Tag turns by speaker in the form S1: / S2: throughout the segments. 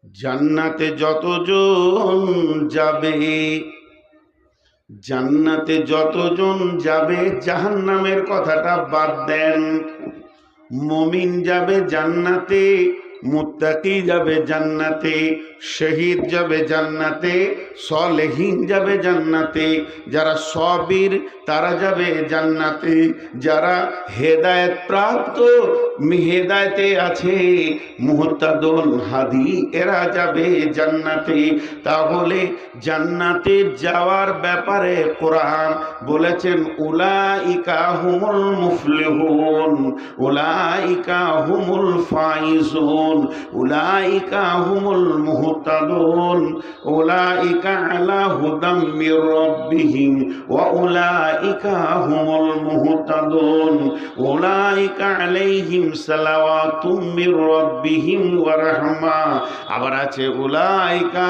S1: জান্নাতে যতজন যাবে, জান্নাতে যতজন যাবে, জাহান্নামের কথাটা বাদ দেন। মুমিন যাবে জান্নাতে, মুত্তাকি যাবে জান্নাতে, শহীদ যাবে জান্নাতে, সলেহীন যাবে জান্নাতে, যারা সবির তারা যাবে জান্নাতে, যারা হেদায়েত প্রাপ্ত হেদায়েতে আছে মুহতাদুন হাদি এরা যাবে জান্নাতে। তাহলে জান্নাতে যাওয়ার ব্যাপারে কোরআন বলেছেন উলাইকা হুমুল মুফলিহুন, উলাইকা হুমুল ফাইজুন, উলাইকা হুমুল মুহতাদুন, উলাইকা আলা হুদাম মির রাব্বিহিম ওয়া উলাইকা হুমুল মুহতাদুন, উলাইকা আলাইহিম সালাওয়াতুম মির রাব্বিহিম ওয়া রাহমা। আবার আছে উলাইকা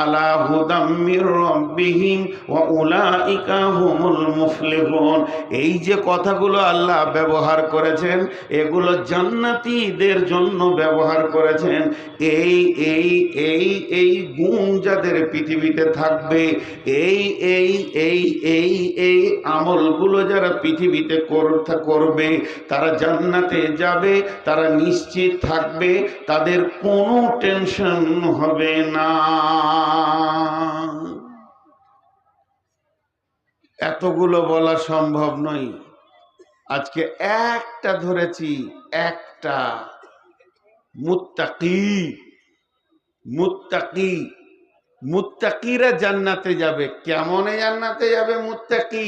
S1: আলা হুদাম মির রাব্বিহিম ওয়া উলাইকা হুমুল মুফলিহুন। এই যে কথাগুলো আল্লাহ ব্যবহার করেছেন এগুলো জান্নাতীদের জন্য ব্যবহার করেছেন। এই এই এই এই গুণ যাদের পৃথিবীতে থাকবে, এই এই এই এই এই আমলগুলো যারা পৃথিবীতে করবে তারা জান্নাতে যাবে, তারা নিশ্চিত থাকবে, তাদের কোনো টেনশন হবে না। এতগুলো বলা সম্ভব নয়, আজকে একটা ধরেছি, একটা। মুত্তাকি, মুত্তাকি, মুত্তাকিরা জান্নাতে যাবে। কেমনে জান্নাতে যাবে মুত্তাকি?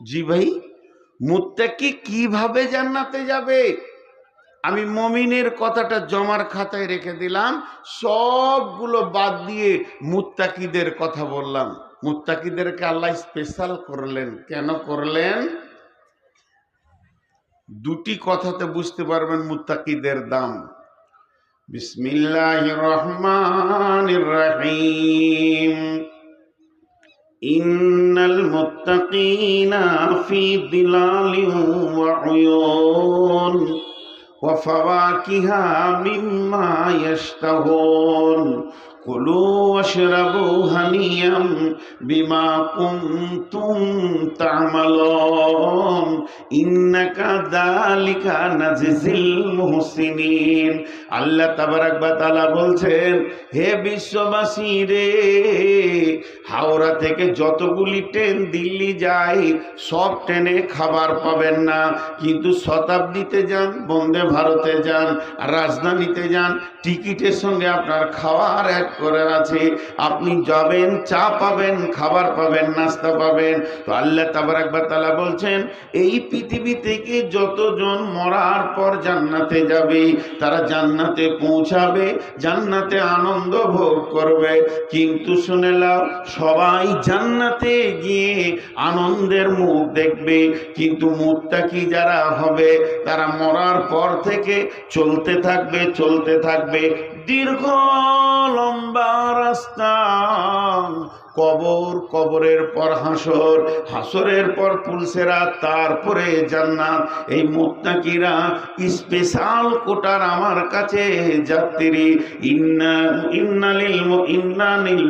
S1: জি ভাই, মুত্তাকি কিভাবে জান্নাতে যাবে? আমি মুমিনের কথাটা জমার খাতায় রেখে দিলাম, সবগুলো বাদ দিয়ে মুত্তাকিদের কথা বললাম। মুত্তাকিদেরকে আল্লাহ স্পেশাল করলেন। কেন করলেন? দুটি কথাতে বুঝতে পারবেন মুত্তাকিদের দাম। বিসমিল্লাহির রহমানির রহিম। ইন্নাল মুত্তাকিনা ফি দিলালিন ওয়া উয়ুন ওয়া ফাওয়াকিহা মিম্মা ইয়াশতাহুন কুলু ওয়াশরাবু হানিয়াম বিমা কুনতুম তা'মালুন ইন্নাকা যালিকা নাজিজিল মুহসিনিন। আল্লাহ তাবারাক ওয়া তাআলা বলছেন, হে বিশ্ববাসী রে, হাওড়া থেকে যতগুলি ট্রেন দিল্লি যায় সব ট্রেনে খাবার পাবেন না, কিন্তু শতাব্দীতে যান, বন্দে ভারতে যান, রাজধানীতে যান, টিকিটের সঙ্গে আপনার খাওয়ার অ্যাড করে আছে। আপনি যাবেন, চা পাবেন, খাবার পাবেন, নাস্তা পাবেন। তো আল্লাহ তাবারাক ওয়া তাআলা বলছেন, এই পৃথিবী থেকে যতজন মরার পর জান্নাতে যাবে তারা জান্নাতে পৌঁছাবে, জান্নাতে আনন্দ ভোগ করবে। কিন্তু শুনে নাও, সবাই জান্নাতে গিয়ে আনন্দের মুখ দেখবে, কিন্তু মুত্তাকি যারা হবে তারা মরার পর থেকে চলতে থাকবে, চলতে থাকবে, দীর্ঘ লম্বা রাস্তা, কবর, কবরের পর হাসর, হাসরের পর পুলসেরাত, তারপরে জান্নাত। এই মুত্তাকিরা স্পেশাল কোটার আমার কাছে যাত্রী। ইন্নালিল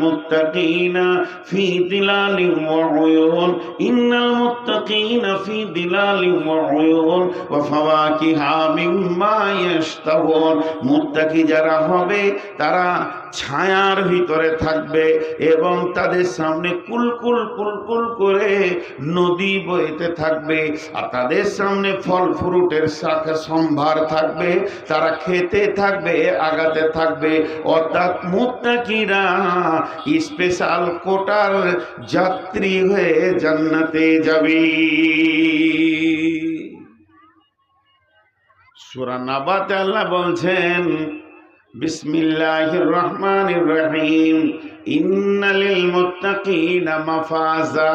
S1: মুত্তাকিনা ফি দিলালিন ওয়া উয়ুন, ইন্নাল মুত্তাকিনা ফি দিলালিন ওয়া উয়ুন ওয়া ফাওয়াকিহা মিম্মা ইয়াশতাহুন। মুত্তাকি যারা হবে তারা ছায়ার ভিতরে থাকবে এবং তাদের সামনে কুলকুল কুলকুল করে নদী বইতে থাকবে, আর তাদের সামনে ফল ফ্রুটের শাখা সম্ভার থাকবে, তারা খেতে থাকবে, আগাতে থাকবে। অর্থাৎ মুত্তাকিরা স্পেশাল কোটার যাত্রী হয়ে জান্নাতে যাবে। সূরা নাবাতে আল্লাহ বলছেন, বিসমিল্লাহির রহমানির রহিম, ইন্নালিল মুত্তাকিনা মাফাজা।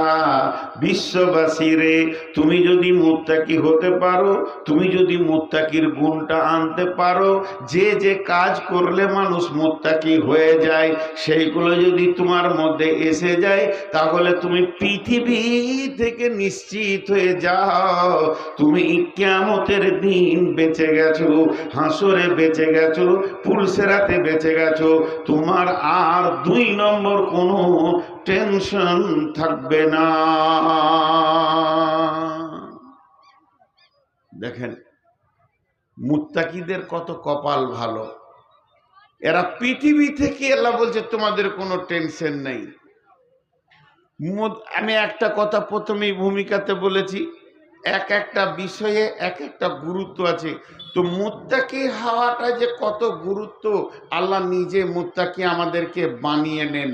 S1: বিশ্ববাসীরে, তুমি যদি মুত্তাকি হতে পারো, তুমি যদি মুত্তাকির গুণটা আনতে পারো, যে যে কাজ করলে মানুষ মুত্তাকি হয়ে যায় সেইগুলো যদি তোমার মধ্যে এসে যায়, তাহলে তুমি পৃথিবী থেকে নিশ্চিত হয়ে যাও তুমি কিয়ামতের দিন বেঁচে গেছো, হাসরে বেঁচে গেছো, পুলসেরাতে বেঁচে গেছো। তোমার আর 2 নম্বর কোনো টেনশন থাকবে না। দেখেন মুত্তাকিদের কত কপাল ভালো, এরা পৃথিবী থেকে আল্লাহ বলছে তোমাদের কোনো টেনশন নেই। আমি একটা কথা প্রথমেই ভূমিকাতে বলেছি, এক একটা বিষয়ে এক একটা গুরুত্ব আছে। তো মুত্তাকি হওয়াটা যে কত গুরুত্ব, আল্লাহ নিজে মুত্তাকি আমাদেরকে বানিয়ে নেন।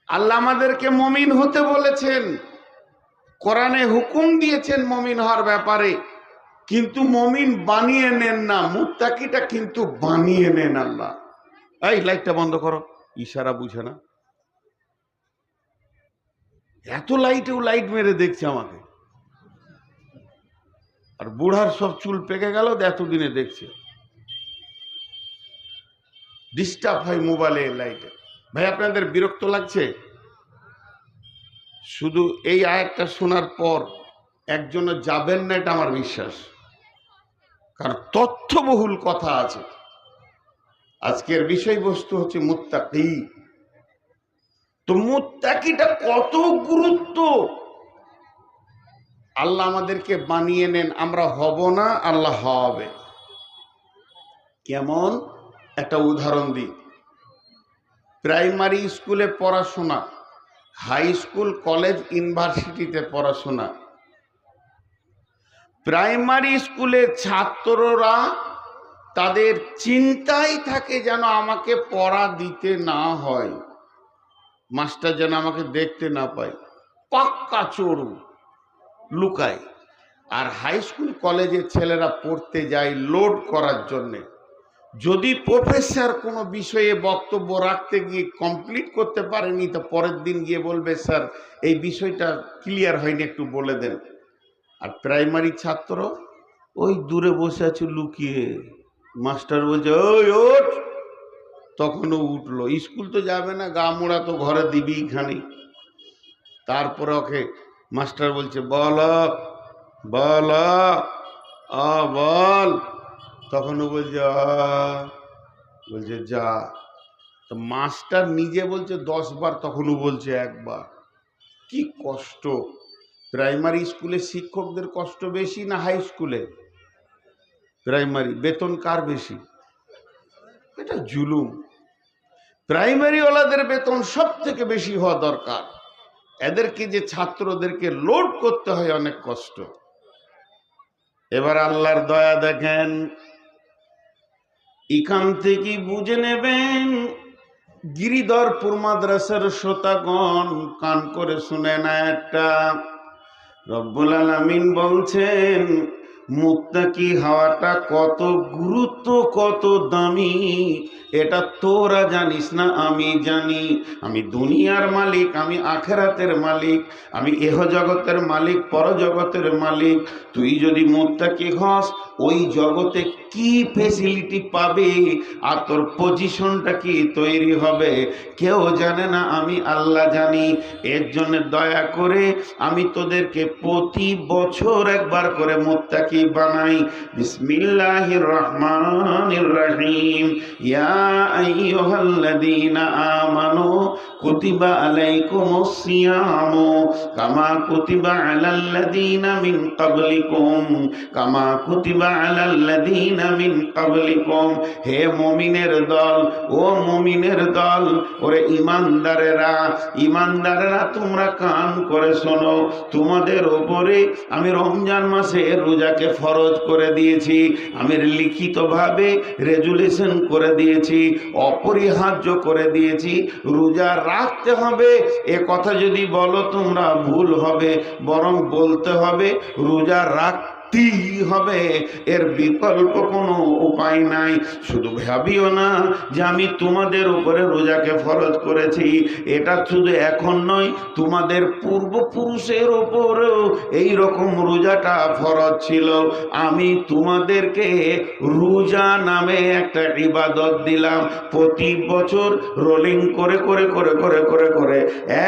S1: আল্লাহ আমাদেরকে মুমিন হতে বলেছেন, কোরআনে হুকুম দিয়েছেন মুমিন হওয়ার ব্যাপারে, কিন্তু মুমিন বানিয়ে নেন না, মুত্তাকিটা কিন্তু বানিয়ে নেন আল্লাহ। এই লাইটটা বন্ধ করো, ইশারা বুঝে না, এত লাইটেও লাইট মেরে দেখছে আমাকে। আর বুড়ার সব চুল পেকে গেল, এতদিনে দেখছে, ডিস্টার্ব হয় মোবাইলে লাইটে। ভাই আপনাদের বিরক্ত লাগছে? শুধু এই আয়াতটা শোনার পর একজনও যাবেন না, এটা আমার বিশ্বাস, কারণ তথ্যবহুল কথা আছে। আজকের বিষয়বস্তু হচ্ছে মুত্তাকি। তো মুত্তাকিটা কত গুরুত্ব, আল্লাহ আমাদেরকে বানিয়ে নেন, আমরা হব না, আল্লাহ হবে। কেমন? একটা উদাহরণ দিই। প্রাইমারি স্কুলে পড়াশোনা, হাই স্কুল, কলেজ, ইউনিভার্সিটিতে পড়াশোনা। প্রাইমারি স্কুলের ছাত্ররা তাদের চিন্তাই থাকে যেন আমাকে পড়া দিতে না হয়, মাস্টার যেন আমাকে দেখতে না পায়, পাক্কা চোর লুকায়। আর হাই স্কুল কলেজের ছেলেরা পড়তে যায় লোড করার জন্যে। যদি প্রফেসর কোনো বিষয়ে বক্তব্য রাখতে গিয়ে কমপ্লিট করতে পারেনি, তো পরের দিন গিয়ে বলবে স্যার এই বিষয়টা ক্লিয়ার হয়নি, একটু বলে দেন। আর প্রাইমারি ছাত্র ওই দূরে বসে আছে লুকিয়ে, মাস্টার বলছে ওই ওঠ, তখনও উঠলো। স্কুল তো যাবে না, গা মোড়া তো ঘরে দিবি খানি। তারপরে ওকে মাস্টার বলছে বল বল বল, তখনও বলছে বলছে যা। তো মাস্টার নিজে বলছে 10 বার, তখনও বলছে একবার। কি কষ্ট! প্রাইমারি স্কুলে শিক্ষকদের কষ্ট বেশি না হাই স্কুলে? প্রাইমারি বেতন কার বেশি? এটা জুলুম। প্রাইমারিওয়ালাদের বেতন সব থেকে বেশি হওয়া দরকার। এদেরকে যে ছাত্রদেরকে লোড করতে হয়, অনেক কষ্ট। এবার আল্লাহর দয়া দেখেন, এখান থেকে বুঝে নেবেন। গিরিধরপুর মাদ্রাসার শ্রোতাগণ কান করে শুনে না, একটা রব্বুল আলামিন বলছেন মুত্তাকি হওয়াটা কত গুরুত্ব, কত দামি, এটা তোরা জানিস না, আমি জানি। আমি দুনিয়ার মালিক, আমি আখেরাতের মালিক, আমি এহ জগতের মালিক, পরজগতের মালিক। তুই যদি মুত্তাকি হস, ওই জগতে কি ফেসিলিটি পাবে আর তোর পজিশনটা কি তৈরি হবে কেউ জানে না, আমি আল্লাহ জানি। এর জন্য দয়া করে আমি তোদেরকে প্রতি বছর একবার করে মুত্তাকি বানাই। বিসমিল্লাহির রহমানির রহিম। ইয়া আইয়ুহাল্লাযীনা আমানু কুতিবা আলাইকুমুস সিয়ামু কামা কুতিবা আলাল্লাযীনা মিন ক্বাবলিকুম কামা কুতিবা আলাল্লাযীনা মিন ক্বাবলিকুম। হে মুমিনের দল, ও মুমিনের দল, ওরে ইমানদারেরা, ইমানদারেরা তোমরা কান করে শোনো। তোমাদের ওপরে আমি রমজান মাসে রোজাকে ফরজ করে দিয়েছি, আমি লিখিতভাবে রেজুলেশন করে দিয়েছি, অপরিহার্য করে দিয়েছি। রোজা রাখতে হবে, এ কথা যদি বলো তোমরা ভুল হবে, বরং বলতে হবে রোজা রাখতে রাখতেই হবে, এর বিকল্প কোনো উপায় নাই। শুধু ভাবিও না যে আমি তোমাদের উপরে রোজাকে ফরজ করেছি, এটা শুধু এখন নয়, তোমাদের পূর্বপুরুষের ওপরেও এই রকম রোজাটা ফরজ ছিল। আমি তোমাদেরকে রোজা নামে একটা ইবাদত দিলাম, প্রতি বছর রোলিং করে করে করে করে করে করে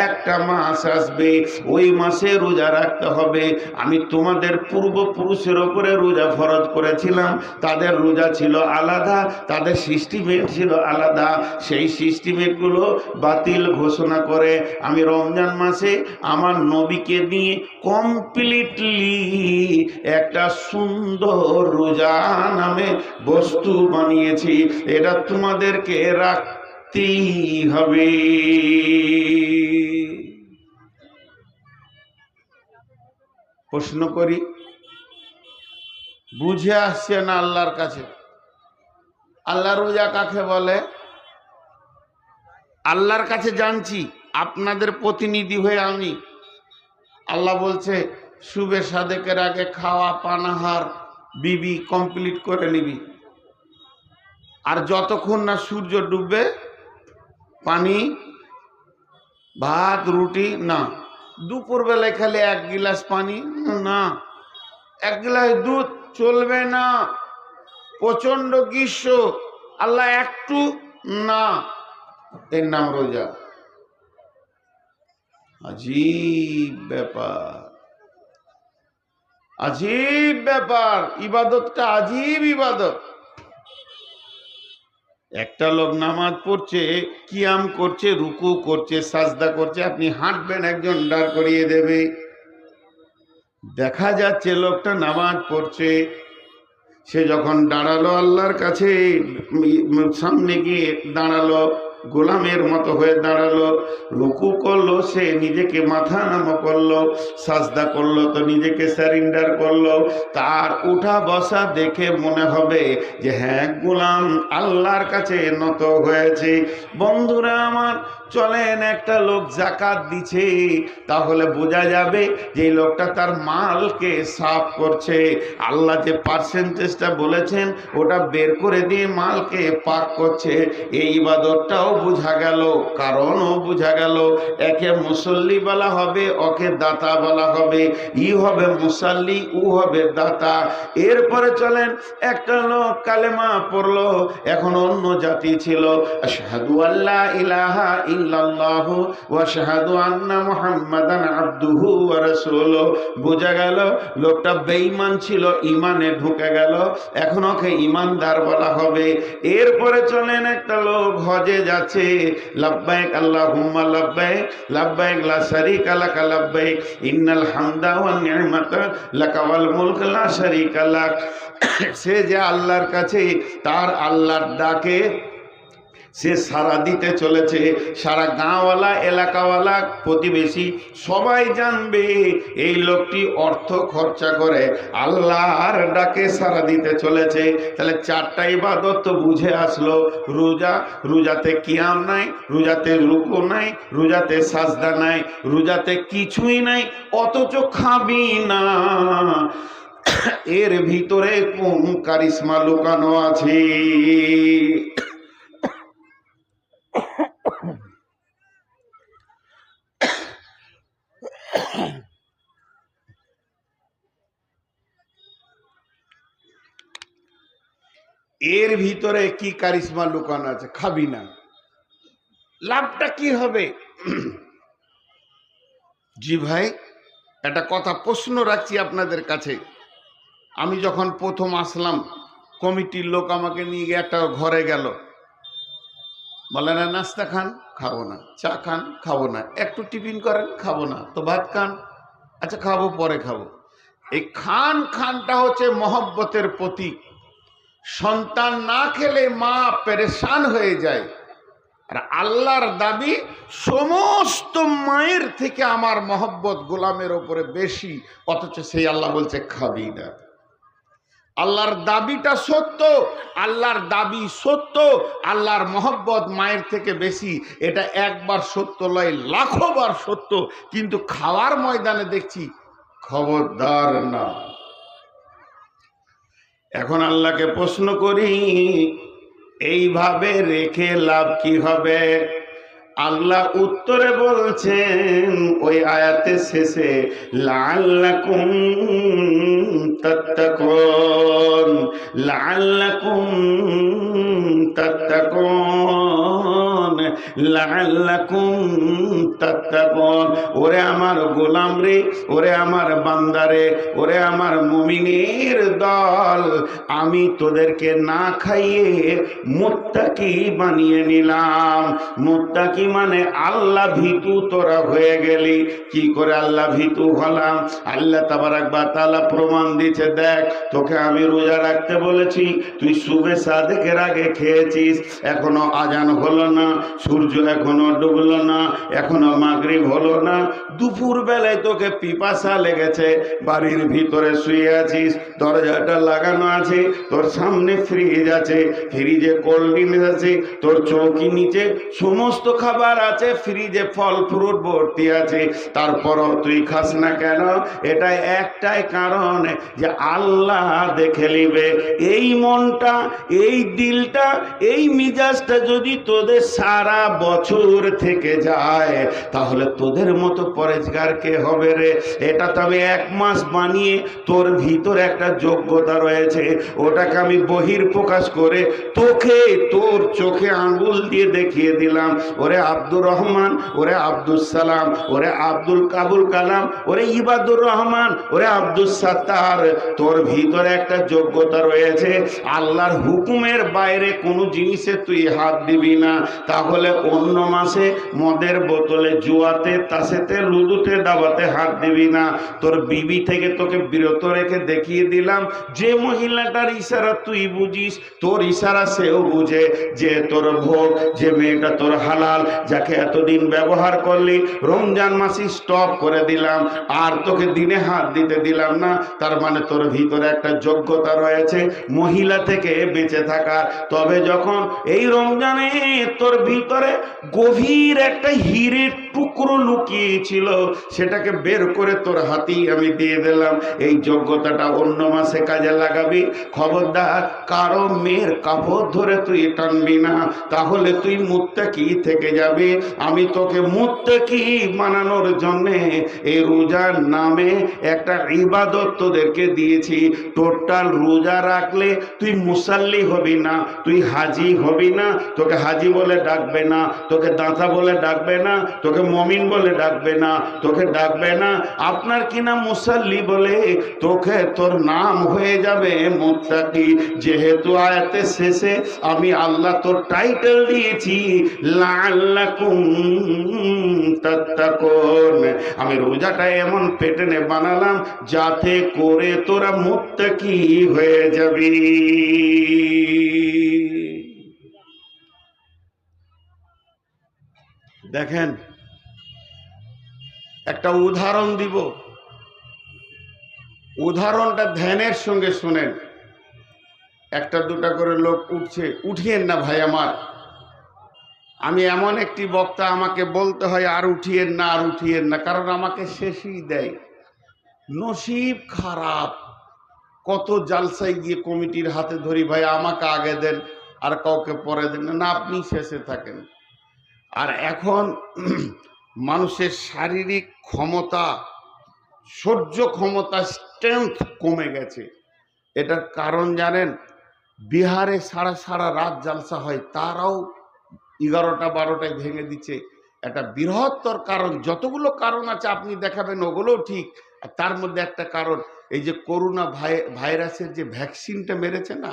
S1: একটা মাস আসবে, ওই মাসে রোজা রাখতে হবে। আমি তোমাদের পূর্বপুরুষের ওপরে রোজা ফরজ করেছিলাম, তাদের রোজা ছিল আলাদা, তাদের সিস্টেমেট ছিল আলাদা, সেই সিস্টেমেটগুলো বাতিল ঘোষণা করে আমি রমজান মাসে আমার নবীকে নিয়ে কমপ্লিটলি একটা সুন্দর রোজা নামে বস্তু বানিয়েছি, এটা তোমাদেরকে রাখতেই হবে। প্রশ্ন করি, বুঝে আসছে না আল্লাহর কাছে? আল্লাহ রোজা কাকে বলে? আল্লাহর কাছে জানছি, আপনাদের প্রতিনিধি হয়ে আমি। আল্লাহ বলছে শুবে সাদেকের আগে খাওয়া পানাহার বিবি কমপ্লিট করে নিবি, আর যতক্ষণ না সূর্য ডুববে পানি ভাত রুটি না। দুপুর বেলায় খালি 1 গিলাস পানি না, 1 গিলাস দুধ চলবে না, প্রচন্ড গ্রীষ্ম আল্লাহ একটু না, এর নাম রোজা। আজীব ব্যাপার, আজীব ব্যাপার, ইবাদতটা আজীব ইবাদত। একটা লোক নামাজ পড়ছে, কিয়াম করছে, রুকু করছে, সাজদা করছে, আপনি হাঁটবেন একজন দাঁড় করিয়ে দেবে। দেখা যাচ্ছে লোকটা নামাজ পড়ছে, সে যখন দাঁড়ালো আল্লাহর কাছে সামনে গিয়ে দাঁড়ালো, গোলামের মতো হয়ে দাঁড়ালো, রুকু করলো, সে নিজেকে মাথা নামা করলো, সাজদা করলো তো নিজেকে সারেন্ডার করলো। তার উঠা বসা দেখে মনে হবে যে হ্যাঁ গোলাম আল্লাহর কাছে নত হয়েছে। বন্ধুরা আমার, চলেন একটা লোক যাকাত দিচ্ছে, তাহলে বোঝা যাবে যে এই লোকটা তার মালকে সাফ করছে। আল্লাহ যে পার্সেন্টেজটা বলেছেন ওটা বের করে দিয়ে মালকে পাক করছে। এই ইবাদতটাও বোঝা গেল, কারণও বোঝা গেল। একে মুসল্লি বলা হবে, ওকে দাতা বলা হবে। ই হবে মুসাল্লি, ও হবে দাতা। এরপরে চলেন একটা লোক কালেমা পড়লো, এখন অন্য জাতি ছিল, আশহাদু আল্লা ইলাহা ইল্লাল্লাহু ওয়া আশহাদু আন্না মুহাম্মাদান আবদুহু ওয়া রাসূলুহু। বোঝা গেল লোকটা বেঈমান ছিল, ঈমানে ঢুকে গেল, এখন ওকে ঈমানদার বলা হবে। এরপরে চলেন একটা লোক হজে যাচ্ছে, লাব্বাইক আল্লাহুম্মা লাব্বাইক, লাব্বাইক লা শারীকা লাকা লাব্বাইক, ইন্নাল হামদা ওয়ান নি'মাতা লাকা ওয়াল মুলক লা শারীকা লাক। সে যে আল্লাহর কাছে তার আল্লাহর ডাকে সে সারা দিতে চলেছে, সারা গাঁওয়ালা, এলাকাওয়ালা, প্রতিবেশী সবাই জানবে এই লোকটি অর্থ খরচা করে আল্লাহর ডাকে সারা দিতে চলেছে। তাহলে 4টা ইবাদত তো বুঝে আসলো। রোজা, রোজাতে কিয়াম নাই, রোজাতে রুকু নাই, রোজাতে সাজদা নাই, রোজাতে কিছুই নাই, অথচ খাবি না। এর ভিতরে কোন কারিশমা লুকানো আছে? এর ভিতরে কি কারিশমা লুকানো আছে? খাবি না, লাভটা কি হবে? জি ভাই, একটা কথা প্রশ্ন রাখছি আপনাদের কাছে। আমি যখন প্রথম আসলাম, কমিটির লোক আমাকে নিয়ে গিয়ে একটা ঘরে গেল, বলে না নাস্তা খান, খাবো না। চা খান, খাবো না। একটু টিফিন করেন, খাবো না। তো ভাত খান, আচ্ছা খাবো, পরে খাবো। এই খানটা হচ্ছে মহব্বতের প্রতীক। সন্তান না খেলে মা পেরেশান হয়ে যায়, আর আল্লাহর দাবি সমস্ত মায়ের থেকে আমার মহব্বত গোলামের ওপরে বেশি, অথচ সেই আল্লাহ বলছে খাবি না। আল্লাহর দাবিটা সত্য, আল্লাহর দাবি সত্য, আল্লাহর মহব্বত মায়ের থেকে বেশি, এটা একবার সত্য নয়, লাখবার সত্য। কিন্তু খাওয়ার ময়দানে দেখছি খবরদার না। এখন আল্লাহকে প্রশ্ন করি, এইভাবে রেখে লাভ কি হবে? আল্লাহ উত্তরে বলছেন ওই আয়াতের শেষে, লাআল্লাকুম তাত্তাকুন, লাআল্লাকুম তাত্তাকুন, লাআল্লাকুম তাত্তাকুন। ওরে আমার গোলাম রে, ওরে আমার বান্দারে, ওরে আমার মুমিনের দল, আমি তোদেরকে না খাইয়ে মুত্তাকি বানিয়ে নিলাম। মুত্তাকি মানে আল্লাহ ভীতু তোরা হয়ে গেলি। কি করে আল্লাহ ভীতু হলাম? আল্লাহ তাবারাক ওয়া তাআলা প্রমাণ দিচ্ছে, দেখ তোকে আমি রোজা রাখতে বলেছি, তুই সুবে সাদেকের আগে খেয়েছিস, এখনো আজান হলো না, সূর্য এখনো ডুবলো না, এখনো মাগরিব হলো না, দুপুর বেলায় তোকে পিপাসা লেগেছে, বাড়ির ভিতরে শুয়ে আছিস, দরজাটা লাগানো আছে, তোর সামনে ফ্রিজ আছে, ফ্রিজে কোল্ড ড্রিঙ্কস আছে, তোর চৌকি নিচে সমস্ত খাবার আছে, ফ্রিজে ফল ফ্রুট ভর্তি আছে, তারপরও তুই খাস না কেন? এটা একটাই কারণ যে আল্লাহ দেখে নিবে। এই মনটা, এই দিলটা, এই মিজাজটা যদি তোদের সারা বছর থেকে যায়, তাহলে তোদের মতো পরেজগার কে হবে রে? এটা তবে এক মাস বানিয়ে তোর ভিতরে একটা যোগ্যতা রয়েছে, ওটাকে আমি বহির প্রকাশ করে তোকে তোর চোখে আঙ্গুল দিয়ে দেখিয়ে দিলাম, ওরে আব্দুর রহমান, ওরে আব্দুল সালাম, ওরে আব্দুল কাবুল কালাম, ওরে ইবাদুর রহমান, ওরে আব্দুল সাত্তার, তোর ভিতরে একটা যোগ্যতা রয়েছে। আল্লাহর হুকুমের বাইরে কোনো জিনিসে তুই হাত দিবি না, তাহলে অন্য মাসে মদের বোতলে, জুয়াতে, তাসেতে, লুডুতে, দাবাতে হাত দিবি না। তোর বিবি থেকে তোকে বিরত রেখে দেখিয়ে দিলাম, যে মহিলাটার ইশারা তুই বুঝিস, তোর ইশারা সেও বুঝে, যে তোর ভোগ, যে মেয়েটা তোর হালাল, যাকে এতদিন ব্যবহার করলি, রমজান মাসে স্টপ করে দিলাম, আর তোকে দিনে হাত দিতে দিলাম না। তার মানে তোর ভিতরে একটা যোগ্যতা রয়েছে মহিলা থেকে বেঁচে থাকার। তবে যখন এই রমজানে তোর ভিতরে গভীর একটা হীরের টুকরো লুকিয়েছিল, সেটাকে বের করে তোর হাতেই আমি দিয়ে দিলাম, এই যোগ্যতাটা অন্য মাসে কাজে লাগাবি। খবরদার কারো মেয়ের কাপড় ধরে তুই টানবি না, তাহলে তুই মুত্তাকি থেকে যাবি। আমি তোকে মুত্তাকি বানানোর জন্যে এই রোজার নামে একটা ইবাদত তোদেরকে দিয়েছি। টোটাল রোজা রাখলে তুই মুসাল্লি হবি না, তুই হাজি হবি না, তোকে হাজি বলে ডাকবে না, তোকে দাঁতা বলে ডাকবে না, তোকে মমিন বলে ডাকবে না, তোকে ডাকবে না আপনার কিনা মুসাল্লি বলে, তোকে তোর নাম হয়ে যাবে মুত্তাকি। যেহেতু আয়াতের শেষে আমি আল্লাহ তোর টাইটেল দিয়েছি লাআল্লাকুম তাত্তাকুন, আমি রোজাটা এমন পেটেনে বানালাম যাতে করে তোরা মুত্তাকি হয়ে যাবি। দেখেন একটা উদাহরণ দিব, উদাহরণটা ধ্যানের সঙ্গে শুনেন। একটা দুটা করে লোক উঠছে, উঠিয়েন না ভাই আমার, আমি এমন একটি বক্তা, আমাকে বলতে হয় আর উঠিয়েন না, আর উঠিয়েন না, কারণ আমাকে শেষই দেয়। নসিব খারাপ, কত জালসায় গিয়ে কমিটির হাতে ধরি, ভাই আমাকে আগে দেন আর কাউকে পরে দেন না, আপনি শেষে থাকেন। আর এখন মানুষের শারীরিক ক্ষমতা, সহ্য ক্ষমতা, স্ট্রেংথ কমে গেছে। এটার কারণ জানেন? বিহারে সারা সারা রাত জালসা হয়, তারাও 11টা 12টায় ভেঙে দিচ্ছে। একটা বৃহত্তর কারণ, যতগুলো কারণ আছে আপনি দেখাবেন ওগুলোও ঠিক, আর তার মধ্যে একটা কারণ এই যে করোনা ভাইরাসের যে ভ্যাকসিনটা মেরেছে না,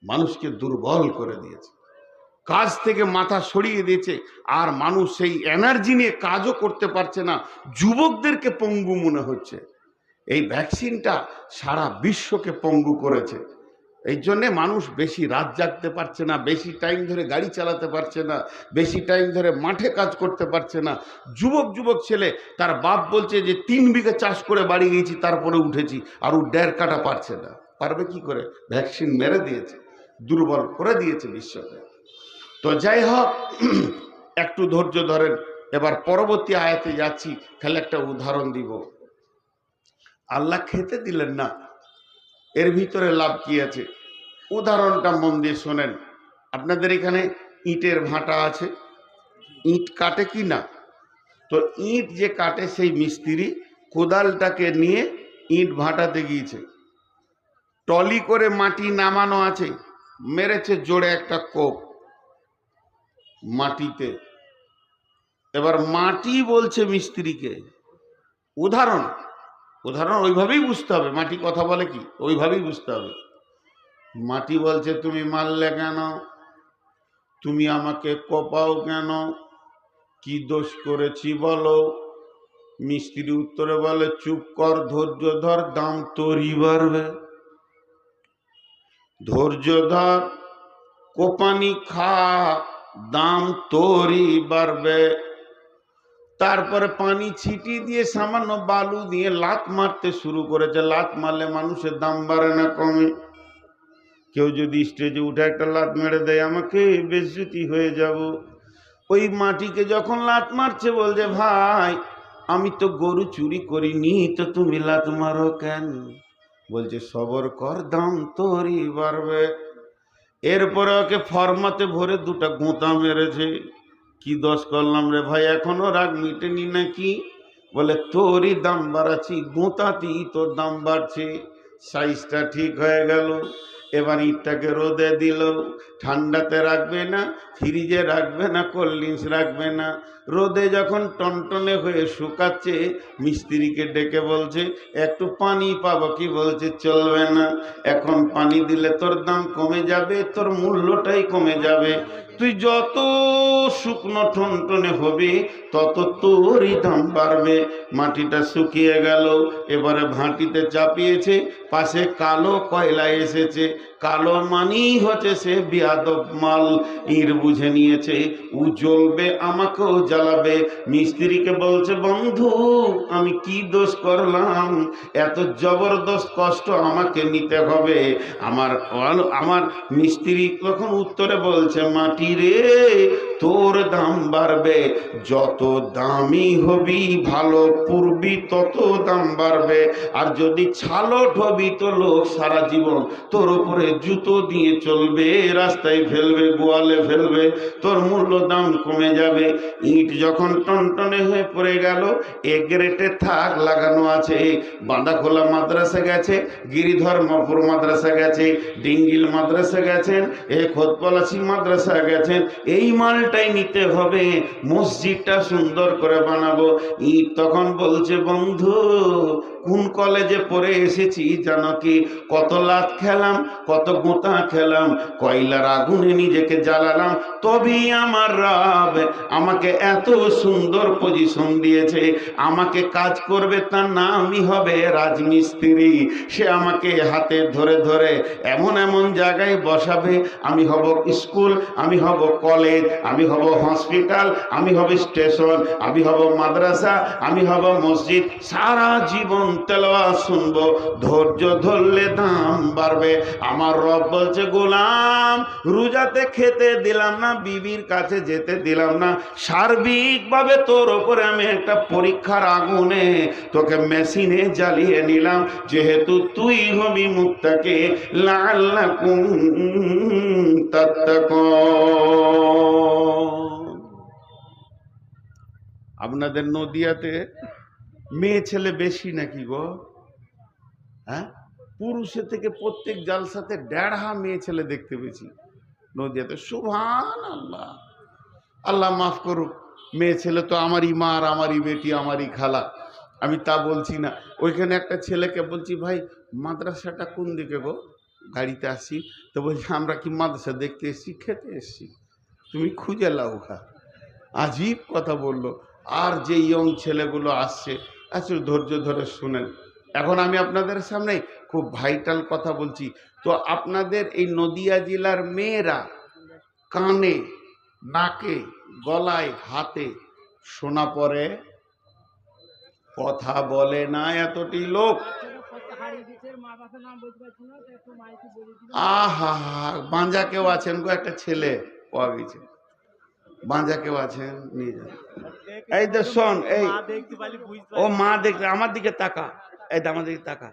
S1: মানুষকে দুর্বল করে দিয়েছে, কাজ থেকে মাথা সরিয়ে দিয়েছে, আর মানুষ সেই এনার্জি নিয়ে কাজও করতে পারছে না, যুবকদেরকে পঙ্গু মনে হচ্ছে। এই ভ্যাকসিনটা সারা বিশ্বকে পঙ্গু করেছে। এই জন্যে মানুষ বেশি রাত জাগতে পারছে না, বেশি টাইম ধরে গাড়ি চালাতে পারছে না, বেশি টাইম ধরে মাঠে কাজ করতে পারছে না। যুবক ছেলে, তার বাপ বলছে যে 3 বিঘা চাষ করে বাড়ি গিয়েছি, তারপরে উঠেছি, আর ও 1.5 কাটা পারছে না। পারবে কি করে? ভ্যাকসিন মেরে দিয়েছে, দুর্বল করে দিয়েছে বিশ্বকে। তো যাই হোক, একটু ধৈর্য ধরেন, এবার পরবর্তী আয়াতে যাচ্ছি। খালি একটা উদাহরণ দিব। আল্লাহ খেতে দিলেন না, এর ভিতরে লাভ কি আছে? উদাহরণটা মন দিয়ে শোনেন। আপনাদের এখানে ইটের ভাটা আছে, ইট কাটে কি না? তো ইট যে কাটে সেই মিস্ত্রি কোদালটাকে নিয়ে ইট ভাটাতে গিয়েছে, টলি করে মাটি নামানো আছে, মেরেছে জোরে একটা কোপ মাটিতে। এবার মাটি বলছে মিস্ত্রিকে, উদাহরণ উদাহরণ ওইভাবেই বুঝতে হবে, মাটি কথা বলে কি ওইভাবেই বুঝতে হবে। মাটি বলছে তুমি মারলে কেন, তুমি আমাকে কোপাও কেন, কি দোষ করেছি বলো? মিস্ত্রি উত্তরে বলে চুপ কর, ধৈর্য ধর, দাম তোরই বাড়বে। ধৈর্য ধর, কোপানি খা, দাম তোরই বাড়বে। তারপরে পানি ছিটি দিয়ে সামান্য বালু দিয়ে লাত মারতে শুরু করেছে। লাত মারলে মানুষের দাম বাড়ে না কমে? কেউ যদি স্টেজে উঠে একটা লাত মেরে দেয়, আমাকে বেজ্জতি হয়ে যাব। ওই মাটিকে যখন লাত মারছে বলছে ভাই আমি তো গরু চুরি করিনি, তো তুমি লাত মারো কেন? বলছে সবর কর, দাম তোরই বাড়বে। এরপরে ওকে ফরমাতে ভরে দুটা গোঁতা মেরেছে। কি দোষ করলাম রে ভাই, এখনো রাগ মিটেনি নাকি? বলে তোরই দাম বাড়াচ্ছি, গোঁতাতেই তোর দাম বাড়ছে। সাইজটা ঠিক হয়ে গেল। এবার ইটটাকে রোদে দিল, ঠান্ডাতে রাখবে না, ফ্রিজে রাখবে না, কোল্ড ড্রিঙ্কস রাখবে না। রোদে যখন টনটনে হয়ে শুকাচ্ছে, মিস্ত্রিকে ডেকে বলছে একটু পানি পাবো কি? বলছে চলবে না, এখন পানি দিলে তোর দাম কমে যাবে, তোর মূল্যটাই কমে যাবে। তুই যত শুকনো টনটনে হবি তত তোরই দাম বাড়বে। মাটিটা শুকিয়ে গেল, এবারে ভাটিতে চাপিয়েছে, পাশে কালো কয়লা এসেছে। কালো মানি হচ্ছে সে বিয়াদব মাল, ইট বুঝে নিয়েছে ও জ্বলবে, আমাকেও জ্বালাবে। মিস্ত্রিকে বলছে বন্ধু আমি কি দোষ করলাম, এত জবরদস্ত কষ্ট আমাকে নিতে হবে? আমার মিস্ত্রি তখন উত্তরে বলছে মাটি রে, তোর দাম বাড়বে, যত দামি হবি ভালো পুরবি তত দাম বাড়বে। আর যদি ছালট হবি তো লোক সারা জীবন তোর উপরে জুতো দিয়ে চলবে, রাস্তায় ফেলবে, গোয়ালে ফেলবে, তোর মূল্য দাম কমে যাবে। ইট যখন টনটনে হয়ে পড়ে গেল, এ গ্রেটে থাক লাগানো আছে। বাঁধাখোলা মাদ্রাসা গেছে, গিরিধর্মপুর মাদ্রাসা গেছে, ডিঙ্গিল মাদ্রাসা গেছেন, এ খোদপলাশি মাদ্রাসা গেছেন। এই মালটাই নিতে হবে, মসজিদটা সুন্দর করে বানাবো। ইট তখন বলছে বন্ধু কোন কলেজে পড়ে এসেছি জানো কি? কত লাত খেলাম, কত গোঁতা খেলাম, কয়লার আগুনে নিজেকে জ্বালালাম, তবেই আমার রব আমাকে এত সুন্দর পজিশন দিয়েছে। আমাকে কাজ করবে তার নামই হবে রাজমিস্ত্রি। সে আমাকে হাতে ধরে ধরে এমন এমন জায়গায় বসাবে, আমি হব স্কুল, আমি হব কলেজ, আমি হব হসপিটাল, আমি হব স্টেশন, আমি হব মাদ্রাসা, আমি হব মসজিদ। সারা জীবন তেলাওয়াত শুনবো, ধৈর্য ধরলে দাম বাড়বে। আমার রব বলছে গোলাম রোজাতে খেতে দিলাম না, বিবির কাছে যেতে দিলাম না, সার্বিকভাবে তোর ওপরে আমি একটা পরীক্ষার আগুনে তোকে মেশিনে জ্বালিয়ে নিলাম, যেহেতু তুই হবি মুত্তাকি লাআল্লাকুম তাত্তাকুন। আপনাদের নদিয়াতে মেয়ে ছেলে বেশি নাকি গো? হ্যাঁ, পুরুষের থেকে প্রত্যেক জালসাতে 1.5 মেয়ে ছেলে দেখতে পেয়েছি নদিয়াতে। সুবহানাল্লাহ, আল্লাহ মাফ করুক। মেয়ে ছেলে তো আমারই মা আর আমারই বেটি, আমারই খালা, আমি তা বলছি না। ওইখানে একটা ছেলেকে বলছি ভাই মাদ্রাসাটা কোন দিকে গো? গাড়িতে আসি তো বলছি আমরা কি মাদ্রাসা দেখতে এসছি, খেতে এসছি, তুমি খুঁজে লাও খা। আজীব কথা বললো। আর যে ইয়ং ছেলেগুলো আসছে, আসলে ধৈর্য ধরে শুনেন। এখন আমি আপনাদের সামনে খুব ভাইটাল কথা বলছি। তো আপনাদের এই নদিয়া জেলার মেয়েরা কানে, নাকে, গলায়, হাতে সোনা পরে, কথা বলে না এতটি লোক। আহা, বাঁজা কেউ আছেন গো? একটা ছেলে পাওয়া গেছে, বাঁজা কেউ আছেন? নিয়ে যান। এই তো শোন, এই ও মা দেখতে আমার দিকে তাকা, এই আমার দিকে তাকা।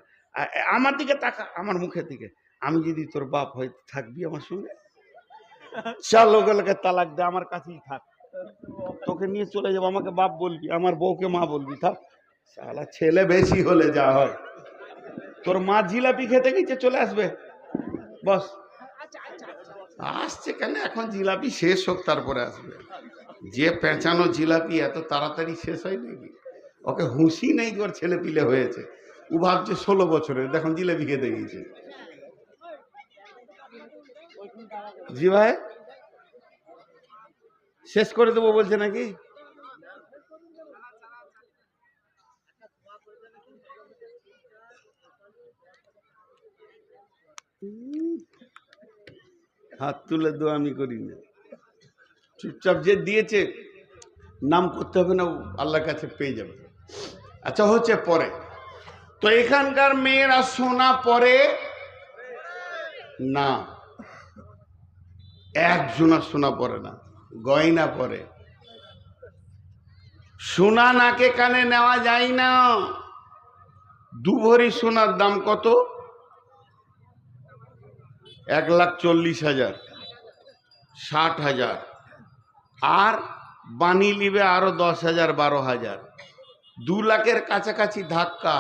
S1: আমার দিকে তাকা, আমার মুখের দিকে। আমি যদি তোর বাপ হয় থাকবি আমার সঙ্গে? চল ওগুলোকে তালাক দে, আমার কাছেই থাক, তোকে নিয়ে চলে যাবো, আমাকে বাপ বলবি, আমার বউকে মা বলবি, থাক। শালা ছেলে বেশি হলে যা হয়, তোর মা জিলাপি খেতে গেছে, চলে আসবে, বস। আসছে কেন? এখন জিলাপি শেষ হোক তারপরে আসবে। যে পেঁচানো জিলাপি এত তাড়াতাড়ি শেষ হয় নাকি? ওকে হুঁশি নেই, ওর ছেলে পিলে হয়েছে, ও ভাবছে 16 বছরের, দেখুন জিলাপি খেতে গিয়েছে। জি ভাই, শেষ করে দেবো বলছে নাকি? হাত তুলে দো, আমি করি না। চুপচাপ যে দিয়েছে নাম করতে হবে না, আল্লাহর কাছে পেয়ে যাবে। আচ্ছা, হচ্ছে পরে তো এখানকার মেয়েরা সোনা পরে না, একজনা সোনা পরে না, গয়না পরে। সোনা নাকে কানে নেওয়া যায় না। 2 ভরি সোনার দাম কত? 1,40,000, 60,000, আর বানি লিবে আরো 10,000, 12,000, 2 লাখের কাছাকাছি ধাক্কা।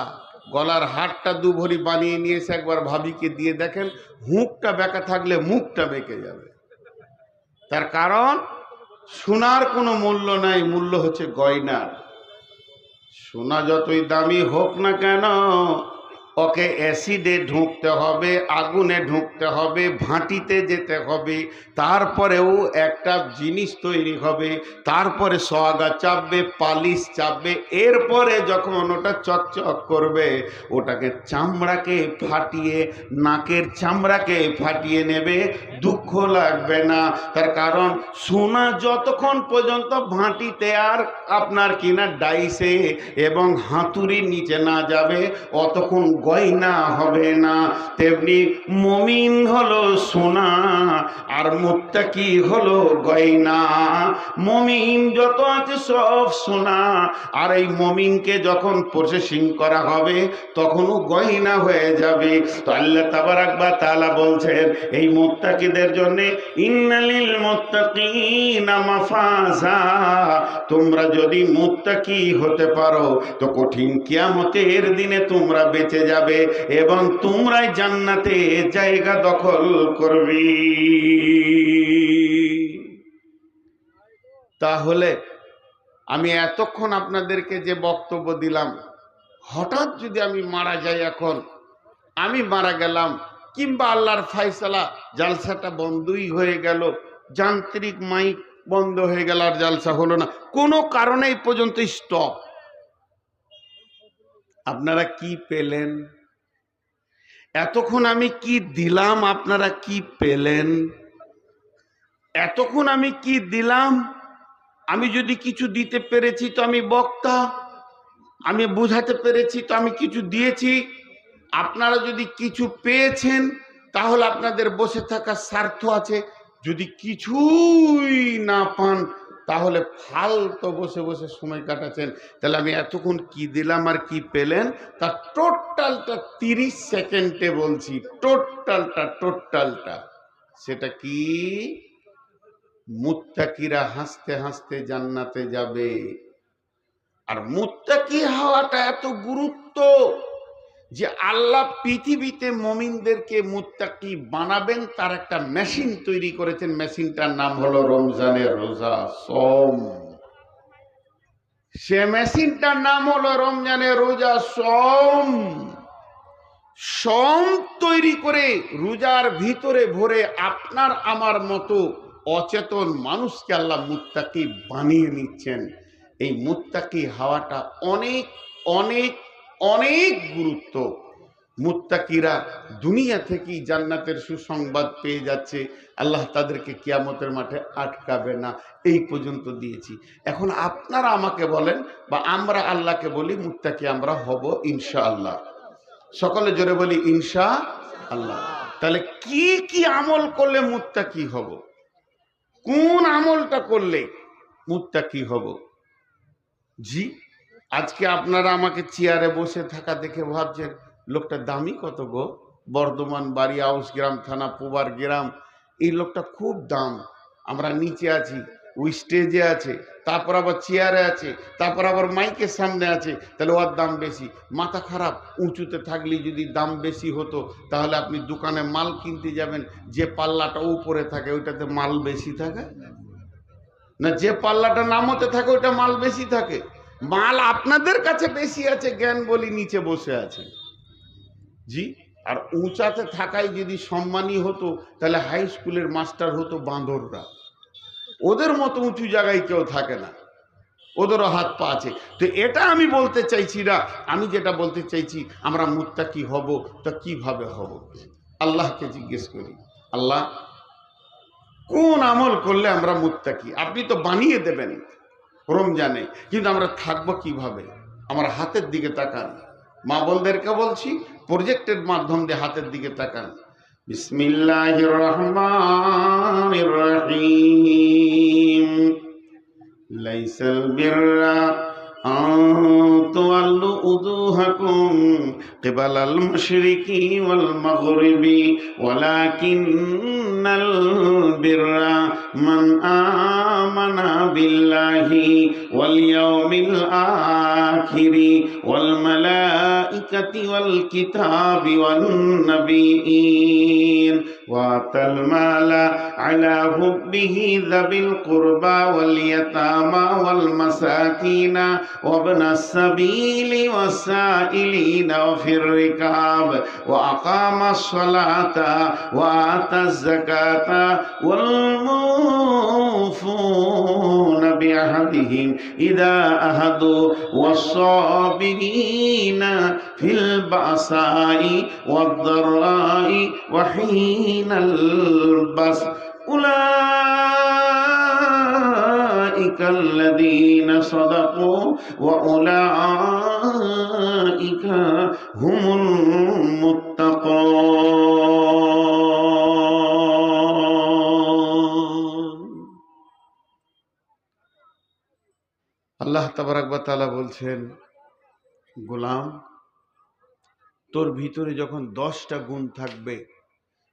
S1: গলার হারটা 2 ভরি বানিয়ে নিয়ে এসে একবার ভাবিকে দিয়ে দেখেন, হুঁকটা বেঁকা থাকলে মুখটা বেঁকে যাবে। তার কারণ সোনার কোনো মূল্য নাই, মূল্য হচ্ছে গয়নার। সোনা যতই দামি হোক না কেন, ওকে অ্যাসিডে ঢুকতে হবে, আগুনে ঢুকতে হবে, ভাঁটিতে যেতে হবে, তারপরেও একটা জিনিস তৈরি হবে, তারপরে সোয়াগা চাপবে, পালিশ চাপবে, এরপরে যখন ওটা চকচক করবে, ওটাকে চামড়াকে ফাটিয়ে, নাকের চামড়াকে ফাটিয়ে নেবে, দুঃখ লাগবে না। তার কারণ সোনা যতক্ষণ পর্যন্ত ভাঁটিতে আর আপনার কিনা ডাইসে এবং হাতুড়ির নিচে না যাবে, অতক্ষণ গয়না হবে না। তেমনি মুমিন হলো সোনা, আর মুত্তাকি হলো গয়না। মুমিন যত আছে সব সোনা, আর এই মুমিনকে যখন প্রসেসিং করা হবে তখনও গয়না হয়ে যাবে। তো আল্লাহ তাবারাক ওয়া তাআলা বলছেন এই মুত্তাকিদের জন্য, ইন্নালিল মুত্তাকিনা মাফাজা, তোমরা যদি মুত্তাকি হতে পারো তো কঠিন কিয়ামতের দিনে তোমরা বেঁচে যাবে এবং তোমরাই জান্নাতে জায়গা দখল করবে। তাহলে আমি এতক্ষণ আপনাদেরকে যে বক্তব্য দিলাম, হঠাৎ যদি আমি মারা যাই, এখন আমি মারা গেলাম, কিংবা আল্লাহর ফায়সালা জালসাটা বন্ধই হয়ে গেল, যান্ত্রিক মাইক বন্ধ হয়ে গেল, আর জালসা হলো না, কোনো কারণে এই পর্যন্ত স্টপ, আপনারা কি পেলেন? এতক্ষণ আমি কি দিলাম, আপনারা কি পেলেন? এতক্ষণ আমি কি দিলাম? আমি যদি কিছু দিতে পেরেছি তো আমি বক্তা, আমি বোঝাতে পেরেছি তো আমি কিছু দিয়েছি। আপনারা যদি কিছু পেয়েছেন তাহলে আপনাদের বসে থাকার স্বার্থ আছে, যদি কিছুই না পান তাহলে ফালতু বসে বসে সময় কাটাচ্ছেন। তাহলে আমি এতক্ষণ কি দিলাম আর কি পেলেন তার টোটালটা 30 সেকেন্ডে বলছি, টোটালটা। সেটা কি? মুত্তাকিরা হাসতে হাসতে জান্নাতে যাবে। আর মুত্তাকি হওয়াটা এত গুরুত্ব যে আল্লাহ পৃথিবীতে মুমিনদেরকে মুত্তাকি বানাবেন, তার একটা মেশিন তৈরি করেছেন। মেশিনটার নাম হলো রমজানের রোজা, সওম। সে মেশিনটার নাম হলো রমজানের রোজা, সওম। সওম তৈরি করে রোজার ভিতরে ভরে আপনার আমার মতো অচেতন মানুষকে আল্লাহ মুত্তাকি বানিয়ে নিচ্ছেন। এই মুত্তাকি হওয়াটা অনেক অনেক অনেক গুরুত্ব। মুত্তাকিরা দুনিয়া থেকেই জান্নাতের সুসংবাদ পেয়ে যাচ্ছে, আল্লাহ তাদেরকে কিয়ামতের মাঠে আটকাবে না। এই পর্যন্ত দিয়েছি। এখন আপনারা আমাকে বলেন বা আমরা আল্লাহকে বলি মুত্তাকি আমরা হব ইনশাআল্লাহ। সকলে জোরে বলি ইনশাআল্লাহ। তাহলে কি কি আমল করলে মুত্তাকি হব? কোন আমলটা করলে মুত্তাকি হব? জি, আজকে আপনারা আমাকে চেয়ারে বসে থাকা দেখে ভাবছেন লোকটা দামি কত গো, বর্ধমান বাড়ি, আউস গ্রাম থানা, পুবার গ্রাম, এই লোকটা খুব দাম। আমরা নিচে আছি, ওই স্টেজে আছে, তারপর আবার চেয়ারে আছে, তারপর আবার মাইকের সামনে আছে, তাহলে ওর দাম বেশি। মাথা খারাপ, উঁচুতে থাকলে যদি দাম বেশি হতো তাহলে আপনি দোকানে মাল কিনতে যাবেন, যে পাল্লাটা উপরে থাকে ওইটাতে মাল বেশি থাকে না, যে পাল্লাটা নামতে থাকে ওইটা মাল বেশি থাকে? মাল আপনাদের কাছে বেশি আছে, জ্ঞান বলি নিচে বসে আছে। জি, আর উঁচাতে থাকাই যদি সম্মানী হতো তাহলে হাই স্কুলের মাস্টার হতো বাঁদররা। ওদের মতো উঁচু জায়গায় কেউ থাকে না, ওদেরও হাত পা আছে। তো এটা আমি বলতে চাইছি না, আমি যেটা বলতে চাইছি আমরা মুত্তাকি হব তো কিভাবে হব? আল্লাহকে জিজ্ঞেস করি, আল্লাহ কোন আমল করলে আমরা মুত্তাকি? আপনি তো বানিয়ে দেবেন রমজানে, কিন্তু আমরা থাকবো কিভাবে? আমার হাতের দিকে তাকান, মা বোনদেরকে বলছি প্রজেক্টের মাধ্যম দিয়ে হাতের দিকে তাকান। বিসমিল্লাহির রহমানির রহিম। লাইসাল বিররা আন তুওয়াল্লু উজুহাকুম কিবালাল মাশরিকি ওয়াল মাগরিবি ওয়ালাকিন্নাল বিররা মান আমানা বিল্লাহি ওয়াল ইয়াউমিল আখিরি ওয়াল মালাইকাতি ওয়াল কিতাবি ওয়ান নাবিয়্যিন ওয়া আতাল মালা আলা হুব্বিহি যাবিল কুরবা ওয়াল ইয়াতামা ওয়াল মাসাকিনা وابن السبيل والسائلين وفي الركاب وأقام الصلاة وآتى الزكاة والموفون بعهدهم إذا أهدوا والصابرين في البأساء والضراء وحين البأس أولئك الذين صدقوا وأولئك هم المتقون। আল্লাহ তাবারক ওয়া তাআলা বলছেন, গোলাম তোর ভিতরে যখন 10টা গুণ থাকবে,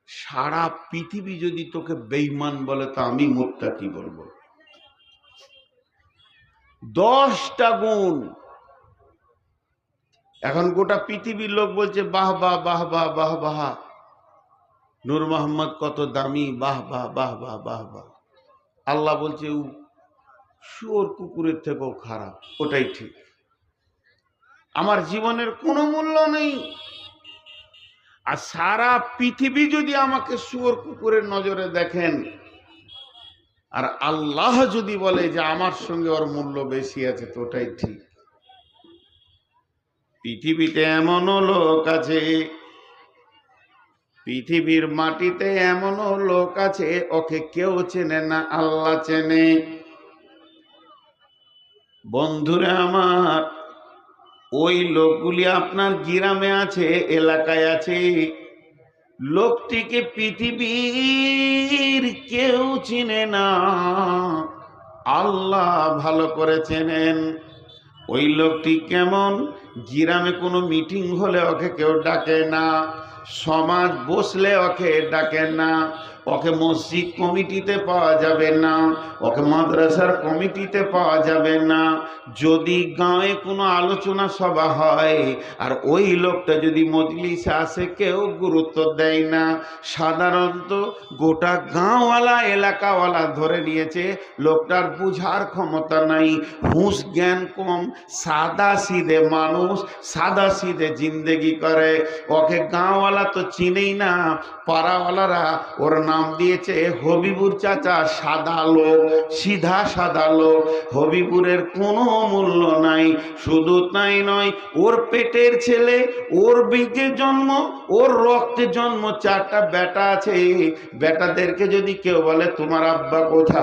S1: সারা পৃথিবী যদি তোকে বেঈমান বলে তা আমি মুত্তাকি বলবো। 10টা গুণ। এখন গোটা পৃথিবীর লোক বলছে বাহ বাহ বাহ বাহ বাহ বাহ, নূর মোহাম্মদ কত দামি, বাহ বাহ বাহ বাহ বাহ বাহ। আল্লাহ বলছে ও শুয়োর কুকুরের থেকেও খারাপ, ওটাই ঠিক। আমার জীবনের কোনো মূল্য নেই। আর সারা পৃথিবী যদি আমাকে শুয়োর কুকুরের নজরে দেখেন, আর আল্লাহ যদি বলে যে আমার সঙ্গে ওর মূল্য বেশি আছে, তো ওটাই ঠিক। পৃথিবীতে এমনও লোক আছে, পৃথিবীর মাটিতে এমনও লোক আছে ওকে কেউ চেনে না, আল্লাহ চেনে। বন্ধুরা আমার, ওই লোকগুলি আপনার গ্রামে আছে, এলাকায় আছে। লোকটিকে পৃথিবীর কেউ চিনে না, আল্লাহ ভালো করে চেনেন। ওই লোকটি কেমন? গ্রামে কোনো মিটিং হলে ওকে কেউ ডাকে না, সমাজ বসলে ওকে ডাকে না, ওকে মসজিদ কমিটিতে পাওয়া যাবে না, ওকে মাদ্রাসার কমিটিতে পাওয়া যাবে না। যদি গাঁয়ে কোনো আলোচনা সভা হয় আর ওই লোকটা যদি মজলিসে আসে, কেউ গুরুত্ব দেয় না। সাধারণত গোটা গাঁওয়ালা এলাকাওয়ালা ধরে নিয়েছে লোকটার বুঝার ক্ষমতা নাই, হুঁশ জ্ঞান কম, সাদা সিধে মানুষ, সাদা সিধে জিন্দেগি করে। ওকে গাঁওয়ালা তো চিনেই না, পাড়াওয়ালারা ওর নাম দিয়েছে হবিবুর চাচা, সাদা লোক, সিধা সাদা লোক। হবিবুরের কোনো মূল্য নাই। শুধু তাই নয়, ওর পেটের ছেলে, ওর বীজে জন্ম, ওর রক্তে জন্ম, 4টা বেটা আছে। বেটাদেরকে যদি কেউ বলে তোমার আব্বা কোথা,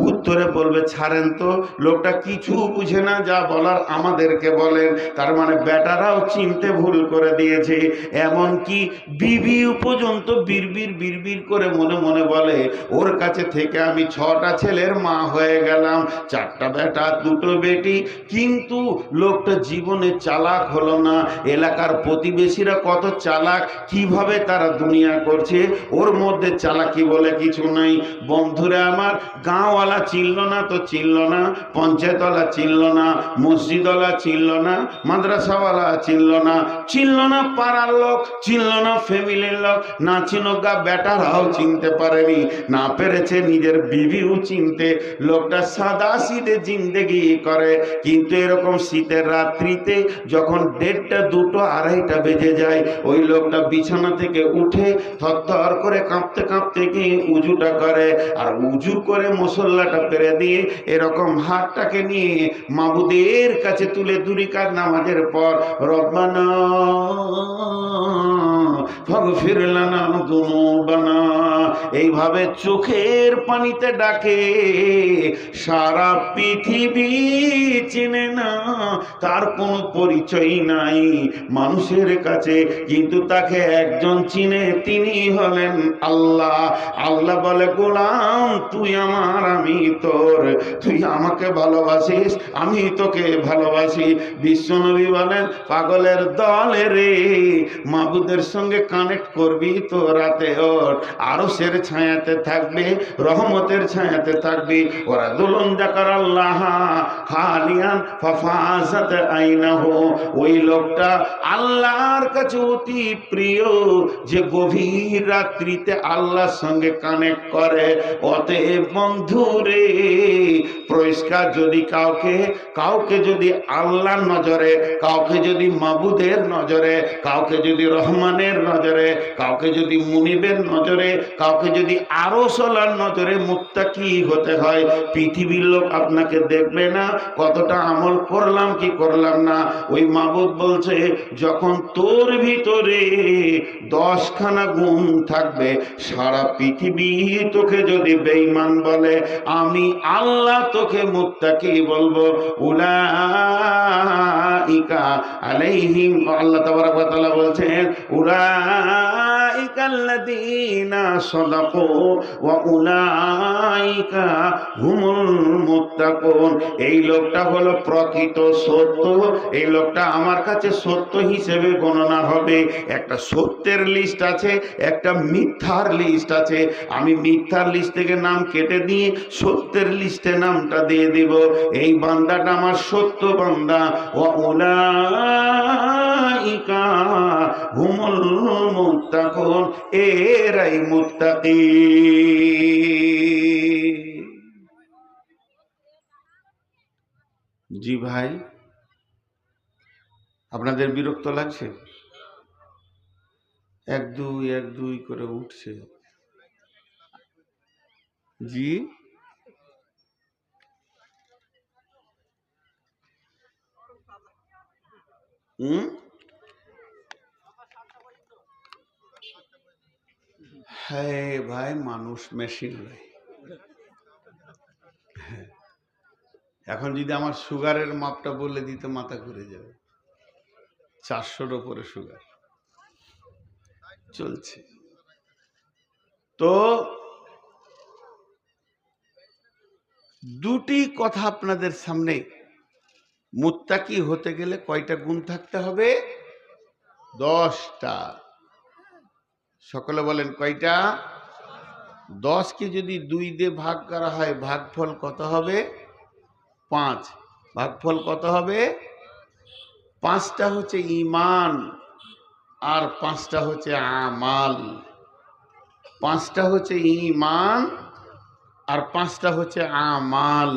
S1: উত্তরে বলবে ছাড়েন তো, লোকটা কিছু বুঝে না, যা বলার আমাদেরকে বলেন। তার মানে বেটারাও চিনতে ভুল করে দিয়েছে। এমনকি বিবি পর্যন্ত বিড়বিড় বিড়বিড় করে মনে মনে বলে, ওর কাছে থেকে আমি 6টা ছেলের মা হয়ে গেলাম, 4টা বেটা 2টো বেটি। কিন্তু লোকটা জীবনে চালাক হলো না। এলাকার প্রতিবেশীরা কত চালাক, কিভাবে তারা দুনিয়া করছে, ওর মধ্যে চালাকি বলে কিছু নাই। বন্ধুরা আমার, গাঁওয়ালা চিনল না তো চিনল না, পঞ্চায়েতওয়ালা চিনল না, মসজিদওয়ালা চিনল না, মাদ্রাসাওয়ালা চিনল না, চিনল না পাড়ার লোক, চিনল না ফ্যামিলির লোক, না চিনগা বেটারাও চিনতে পারেনি, না পেরেছে নিজের বিবিও চিনতে। লোকটা সাদা শীতে জিন্দেগি করে। কিন্তু এরকম শীতের রাত্রিতে যখন 1:30, 2টো, 2:30 বেজে যায়, ওই লোকটা বিছানা থেকে উঠে থরথর করে কাঁপতে কাঁপতে গিয়ে উজুটা করে, আর উজু করে মুসল্লাটা পেরে দিয়ে এরকম হাতটাকে নিয়ে মাবুদের কাছে তুলে 2 রাকাত নামাজের পর রব্বানা ফাগফির লানা যুনুবানা এইভাবে চোখের পানিতে ডাকে। সারা পৃথিবী চিনে না, তার কোনো পরিচয় নাই মানুষের কাছে, কিন্তু তাকে একজন চিনে, তিনি হলেন আল্লাহ। আল্লাহ বলে, গোলাম তুই আমার, আমি তোর, তুই আমাকে ভালোবাসিস, আমি তোকে ভালোবাসি। বিশ্বনবী বলেন, পাগলের দলে রে, মাবুদের সঙ্গে কানেক্ট করবি তো রাতে ওর আরশের ছায়াতে থাকবে, রহমতের ছায়াতে থাকবি। ওরা দুলন জাকার আল্লাহ খালিয়ান ফাফাজাত আইনাহু, ওই লোকটা আল্লাহর কাছে অতি প্রিয়, যে গভীর রাত্রিতে আল্লাহর সঙ্গে কানেক্ট করে। অতএব বন্ধুরে, পরিষ্কার যদি কাউকে যদি আল্লাহর নজরে, কাউকে যদি মাবুদের নজরে, কাউকে যদি রহমানের নজরে, কাউকে যদি মুনিবের নজরে, কাউকে যদি আরশওয়ালার নজরে মুত্তাকি হতে হয়, পৃথিবীর লোক আপনাকে দেখবে না কতটা আমল করলাম কি করলাম না। ওই মাবুদ বলছে, যখন তোর ভিতরে 10খানা গুণ থাকবে, সারা পৃথিবী তোকে যদি বেঈমান বলে, আমি আল্লাহ তোকে মুত্তাকি বলবো। উলাইকা আলাইহিম, আল্লাহ তাবারক ওয়া তাআলা বলছেন, উলাইকা আল্লাযীনা সাদাকু ওয়া উলাইকা হুমুল মুত্তাকুন। এই লোকটা হলো প্রকৃত সত্য, এই লোকটা আমার কাছে সত্য হিসেবে গণনা হবে। একটা সত্যের লিস্ট আছে, একটা মিথ্যার লিস্ট আছে। আমি মিথ্যার লিস্ট থেকে নাম কেটে দিয়ে সত্যের লিস্টে নামটা দিয়ে দিব। এই বান্দাটা আমার সত্য বান্দা। ওয়া উলাইকা হুমুল মুত্তাকুন, এরাই মুত্তাকি। জি ভাই, আপনাদের বিরক্ত লাগছে? 1-2 1-2 করে উঠছে। জি, হ্যাঁ ভাই, মানুষ মেশিন নয়। এখন যদি আমার সুগারের মাপটা বলে দিতে মাথা ঘুরে যাবে। 400-র উপরে সুগার চলছে। তো দুটি কথা আপনাদের সামনে, মুত্তাকি হতে গেলে কয়টা গুণ থাকতে হবে? 10টা। সকলে বলেন কয়টা? 10কে যদি 2 দিয়ে ভাগ করা হয়, ভাগফল কত হবে? 5। ভাগফল কত হবে? 5টা হচ্ছে ঈমান, আর 5টা হচ্ছে আমাল। 5টা হচ্ছে ঈমান, আর 5টা হচ্ছে আমাল।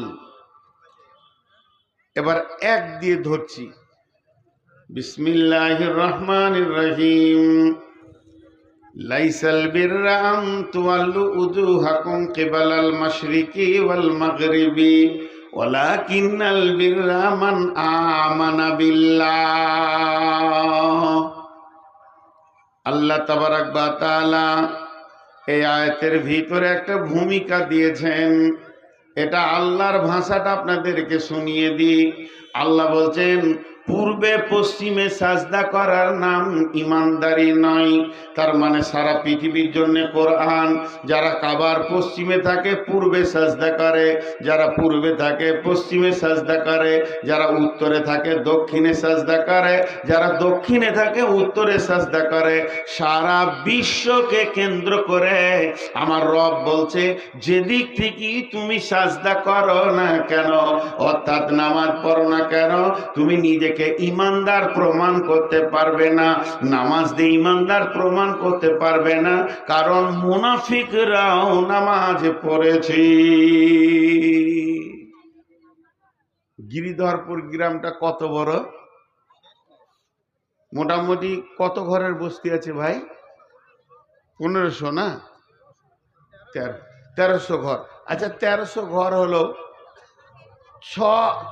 S1: এবার 1 দিয়ে ধরছি। বিসমিল্লাহির রহমানির রহিম। লাইসাল বিররা আন তুওয়াল্লু উজুহাকুম কিবালাল মাশরিকি ওয়াল মাগরিবি ওয়ালাকিন্নাল বিররা মান আমানা বিল্লাহ। আল্লাহ তাবারক ওয়া তাআলা এই আয়াতের ভিতরে একটা ভূমিকা দিয়েছেন। এটা আল্লাহর ভাষাটা আপনাদেরকে শুনিয়ে দিই। আল্লাহ বলছেন, পূর্বে পশ্চিমে সাজদা করার নাম ইমানদারি নয়। তার মানে সারা পৃথিবীর জন্য কোরআন, যারা কাবার পশ্চিমে থাকে পূর্বে সাজদা করে, যারা পূর্বে থাকে পশ্চিমে সাজদা করে, যারা উত্তরে থাকে দক্ষিণে সাজদা করে, যারা দক্ষিণে থাকে উত্তরে সাজদা করে। সারা বিশ্বকে কেন্দ্র করে আমার রব বলছে, যেদিক থেকে তুমি সাজদা করো না কেন, অর্থাৎ নামাজ পড়ো না কেন, তুমি নিজেকে ইমানদার প্রমাণ করতে পারবে না। নামাজ দিয়ে ইমানদার প্রমাণ করতে পারবে না, কারণ মুনাফিকরাও নামাজ পড়েছে। গিরিধরপুর গ্রামটা কত বড়? মোটামুটি কত ঘরের বস্তি আছে ভাই? 1500 না? 1300 ঘর। আচ্ছা, 1300 ঘর হলো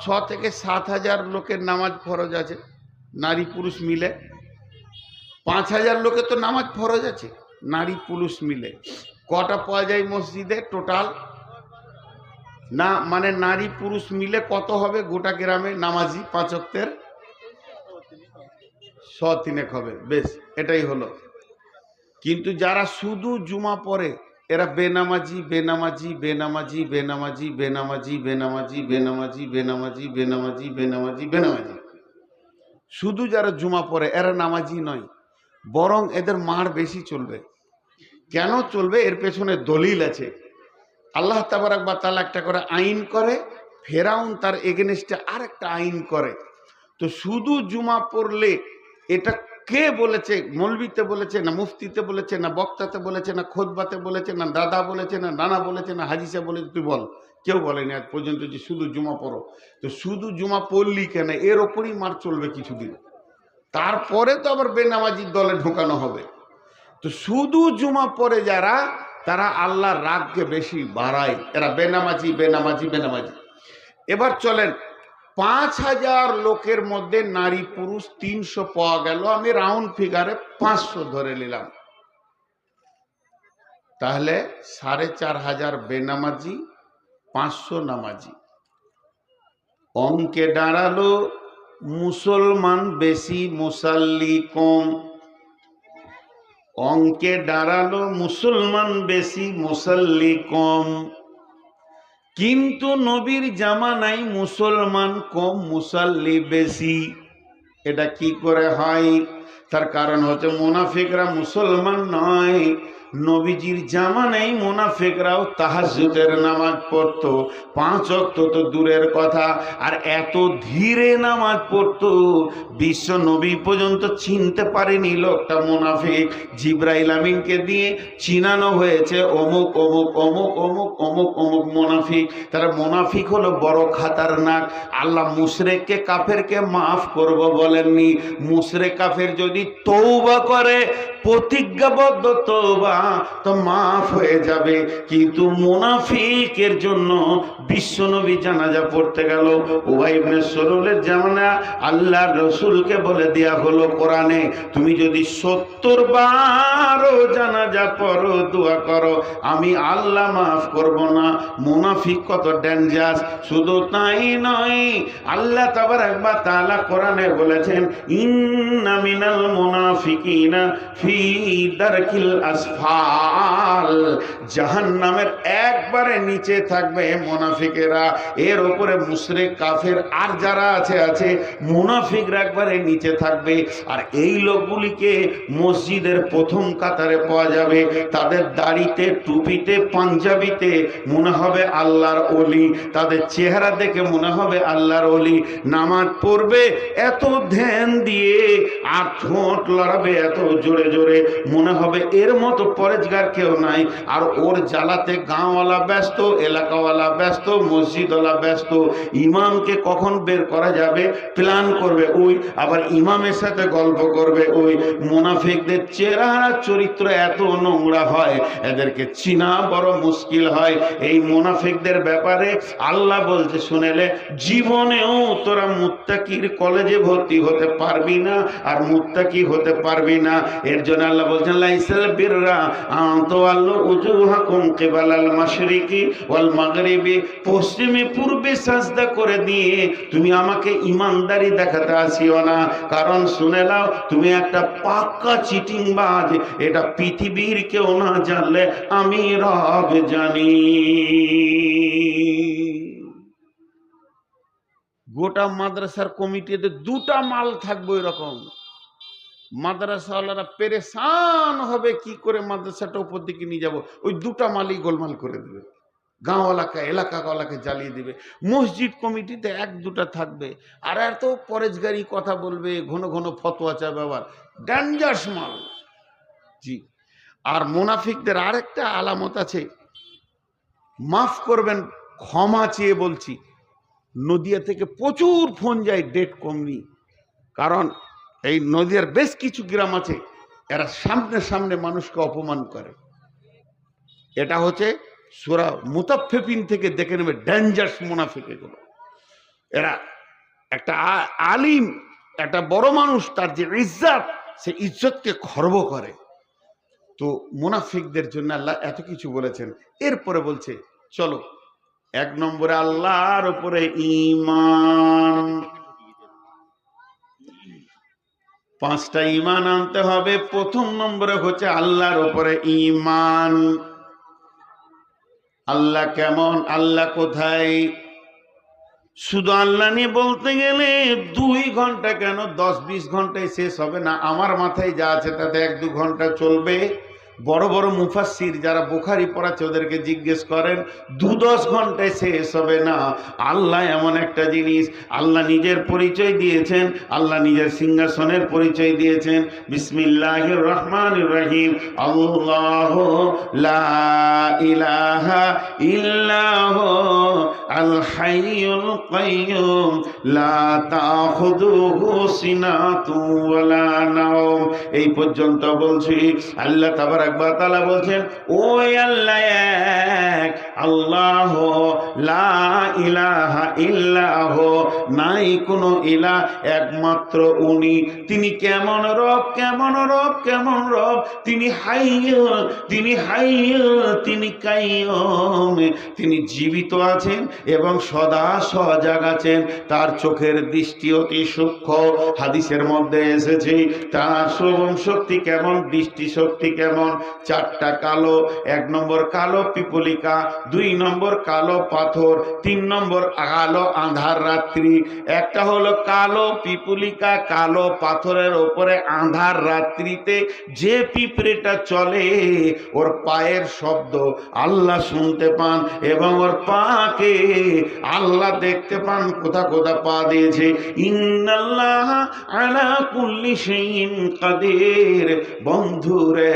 S1: 6 থেকে 7,000 লোকের নামাজ ফরজ আছে, নারী পুরুষ মিলে। 5,000 লোকের তো নামাজ ফরজ আছে নারী পুরুষ মিলে। কটা পাওয়া যায় মসজিদে টোটাল? না মানে নারী পুরুষ মিলে কত হবে গোটা গ্রামে নামাজি 5 ওয়াক্তের? 103 হবে। বেশ, এটাই হলো। কিন্তু যারা শুধু জুমা পড়ে এরা বেনামাজি বেনামাজি বেনামাজি বেনামাজি বেনামাজি বেনামাজি বেনামাজি বেনামাজি বেনামাজি বেনামাজি বেনামাজি। শুধু যারা জুমা পড়ে এরা নামাজি নয়, বরং এদের মার বেশি চলবে। কেন চলবে? এর পেছনে দলিল আছে। আল্লাহ তাবারক ওয়া তাআলা একটা করে আইন করে, ফেরাউন তার এগেনস্টে আর একটা আইন করে। তো শুধু জুমা পড়লে, এটা কে বলেছে? মৌলবিতে বলেছে না মুফতিতে বলেছে না বক্তাতে বলেছে না খুতবাতে বলেছে না দাদা বলেছে না নানা বলেছে না হাদিসে বলেছে? তুই বল। কেউ বলেনি আজ পর্যন্ত যে শুধু জুমা পড়ো। তো শুধু জুমা পড়লি কেন? এর ওপরই মার চলবে কিছুদিন, তারপরে তো আবার বেনামাজির দলে ঢোকানো হবে। তো শুধু জুমা পড়ে যারা, তারা আল্লাহর রাগকে বেশি বাড়ায়, এরা বেনামাজি বেনামাজি বেনামাজি। এবার চলেন, 5,000 লোকের মধ্যে নারী পুরুষ 300 পাওয়া গেল, আমি রাউন্ড ফিগারে 500 ধরে নিলাম। তাহলে 4,500 বেনামাজি, 500 নামাজি। অঙ্কে দাঁড়ালো মুসলমান বেশি মুসাল্লি কম। অঙ্কে দাঁড়ালো মুসলমান বেশি মুসাল্লি কম। কিন্তু নবীর জামানায় মুসলমান কম মুসাল্লি বেশি। এটা কি করে হয়? তার কারণ হচ্ছে মুনাফিকরা মুসলমান নয়। নবীজির জামানায় মুনাফিকরাও তাহাজ্জুদের নামাজ পড়তো, 5 ওয়াক্ত তো দূরের কথা, আর এত ধীরে নামাজ পড়তো বিশ্ব নবী পর্যন্ত চিনতে পারেনি লোকটা মুনাফিক। জিবরাইল আমিনকে দিয়ে চিনানো হয়েছে অমুক অমুক অমুক অমুক অমুক অমুক মুনাফিক। তারা মুনাফিক হলো বড় খাতারনাক। আল্লাহ মুশরিককে কাফেরকে মাফ করব বলেননি। মুশরিক কাফের যদি তওবা করে, প্রতিজ্ঞাবদ্ধ তওবা, তো মাফ হয়ে যাবে। কিন্তু মুনাফিকের জন্য বিশ্বনবী জানাজা পড়তে গেল। উবাই ইবনে সলুলের জামানা আল্লাহর রাসূলকে বলে দেয়া হলো কোরআনে, তুমি যদি 70 বারও জানাজা পড়ো, দোয়া করো, আমি আল্লাহ মাফ করব না। মুনাফিক কত ডেঞ্জারাস! শুধু তাই নয়, আল্লাহ তাবারক ওয়া তাআলা কোরআনে বলেছেন, ইন্না মিনাল মুনাফিকিনা ফি দারকিল আসফাল। জাহান্নামের একবারে নিচে থাকবে মুনাফিকেরা, এর উপরে মুশরিক কাফের আর যারা আছে মুনাফিকরা একবারে নিচে থাকবে। আর এই লোকগুলিকে মসজিদের প্রথম কাতারে পাওয়া যাবে। তাদের দাড়িতে, টুপিতে, পাঞ্জাবিতে মনে হবে আল্লাহর ওলি, তাদের চেহারা দেখে মনে হবে আল্লাহর ওলি। নামাজ পড়বে এত ধ্যান দিয়ে, আর ঠোঁট লড়াবে এত জোরে জোরে, মনে হবে এর মতো পরেজগার কেউ নাই। আর ওর জ্বালাতে গাঁওয়ালা ব্যস্ত, এলাকাওয়ালা ব্যস্ত, মসজিদওয়ালা ব্যস্ত। ইমামকে কখন বের করা যাবে প্ল্যান করবে ওই, আবার ইমামের সাথে গল্প করবে ওই। মুনাফিকদের চেহারা চরিত্র এত নোংরা হয়, এদেরকে চিনা বড় মুশকিল হয়। এই মুনাফিকদের ব্যাপারে আল্লাহ বলছে, শুনেলে জীবনেও তোরা মুত্তাকির কলেজে ভর্তি হতে পারবি না, আর মুত্তাকি হতে পারবি না। এর জন্য আল্লাহ বলছেন, লাইসাল বিররা আনতুওয়াল্লু উজুহাকুম কিবালাল মাশরিকি ওয়াল মাগরিবি, পশ্চিমে পূর্বে সাজদা করে দিয়ে তুমি আমাকে ইমানদারি দেখাতে আসিও না। কারণ শুনে নাও, তুমি একটা পাক্কা চিটিংবাজ। এটা পৃথিবীর কেউ না জানলে আমি রব জানি। গোটা মাদ্রাসার কমিটিতে দুটা মাল থাকবে এরকম, মাদ্রাসাওয়ালারা পেরেশান হবে কি করে মাদ্রাসাটা উপর দিকে নিয়ে যাব, ওই দুটা মালই গোলমাল করে দেবে, গাঁওয়ালাকে এলাকাওয়ালাকে জ্বালিয়ে দিবে। মসজিদ কমিটিতে এক দুটা থাকবে, আর এত পরেজগারি কথা বলবে, ঘন ঘন ফতোয়া চাবে, আবার ডেঞ্জারাস মাল। জি, আর মুনাফিকদের আরেকটা আলামত আছে, মাফ করবেন ক্ষমা চেয়ে বলছি, নদিয়া থেকে প্রচুর ফোন যায়, ডেট কমনি। কারণ এই নদিয়ার বেশ কিছু গ্রাম আছে, এরা সামনে সামনে মানুষকে অপমান করে। এটা হচ্ছে সূরা মুতাফফিফিন থেকে দেখে নেবে, ডেঞ্জারাস মুনাফিক এগুলো। এরা একটা আলিম, একটা বড় মানুষ, তার যে ইজ্জত, সে ইজ্জতকে খর্ব করে। তো মুনাফিকদের জন্য আল্লাহ এত কিছু বলেছেন। এরপরে বলছে চলো, এক নম্বরে আল্লাহর উপরে ঈমান, পাঁচটা ঈমান আনতে হবে। প্রথম নম্বরে হচ্ছে আল্লাহর উপরে ঈমান। আল্লাহ কেমন, আল্লাহ কোথায়? শুধু আল্লাহ নিয়ে বলতে গেলে 2 ঘন্টা কেন 10-20 ঘন্টায় শেষ হবে না। আমার মাথায় যা আছে তাতে 1-2 ঘন্টা চলবে। বড় বড় মুফাসসির যারা বুখারী পড়াচ্ছে ওদেরকে জিজ্ঞেস করেন, 2-10 ঘন্টায় শেষ হবে না। আল্লাহ এমন একটা জিনিস, আল্লাহ নিজের পরিচয় দিয়েছেন, আল্লাহ নিজের সিংহাসনের পরিচয় দিয়েছেন। বিসমিল্লাহির রহমানির রহিম, আল্লাহু লা ইলাহা ইল্লাহু আল হাইয়ুল কাইয়্যুম লা তাখুযুহু সিনাতু ওয়ালা নাওম। এই পর্যন্ত বলছি। আল্লাহ তাবারাক ওয়া তাআলা বলছেন, ওই আল্লাহ এক, আল্লাহ লা ইলাহা ইল্লাহু, নাই কোনো ইলাহ, একমাত্র উনি। তিনি কেমন রব, কেমন রব, কেমন রব? তিনি হাইয়্যু, তিনি হাইয়্যু, তিনি কাইয়্যুম, তিনি জীবিত আছেন এবং সদা সজাগ আছেন। তার চোখের দৃষ্টি অতি সূক্ষ্ম। হাদিসের মধ্যে এসেছে তার শ্রবণ শক্তি কেমন, দৃষ্টি শক্তি কেমন। 4টা কালো, 1 নম্বর কালো পিপলিকা, 2 নম্বর কালো পাথর, 3 নম্বর কালো আঁধার রাত্রি। একটা হলো কালো পিপলিকা, কালো পাথরের ওপরে আঁধার রাত্রিতে যে পিঁপড়েটা চলে, ওর পায়ের শব্দ আল্লাহ শুনতে পান এবং ওর পাকে আল্লাহ দেখতে পান, কোথা কোথা পা দিয়েছে। ইন্নাল্লাহ আলা কুল্লি শাইইন কাদির। বন্ধুরে,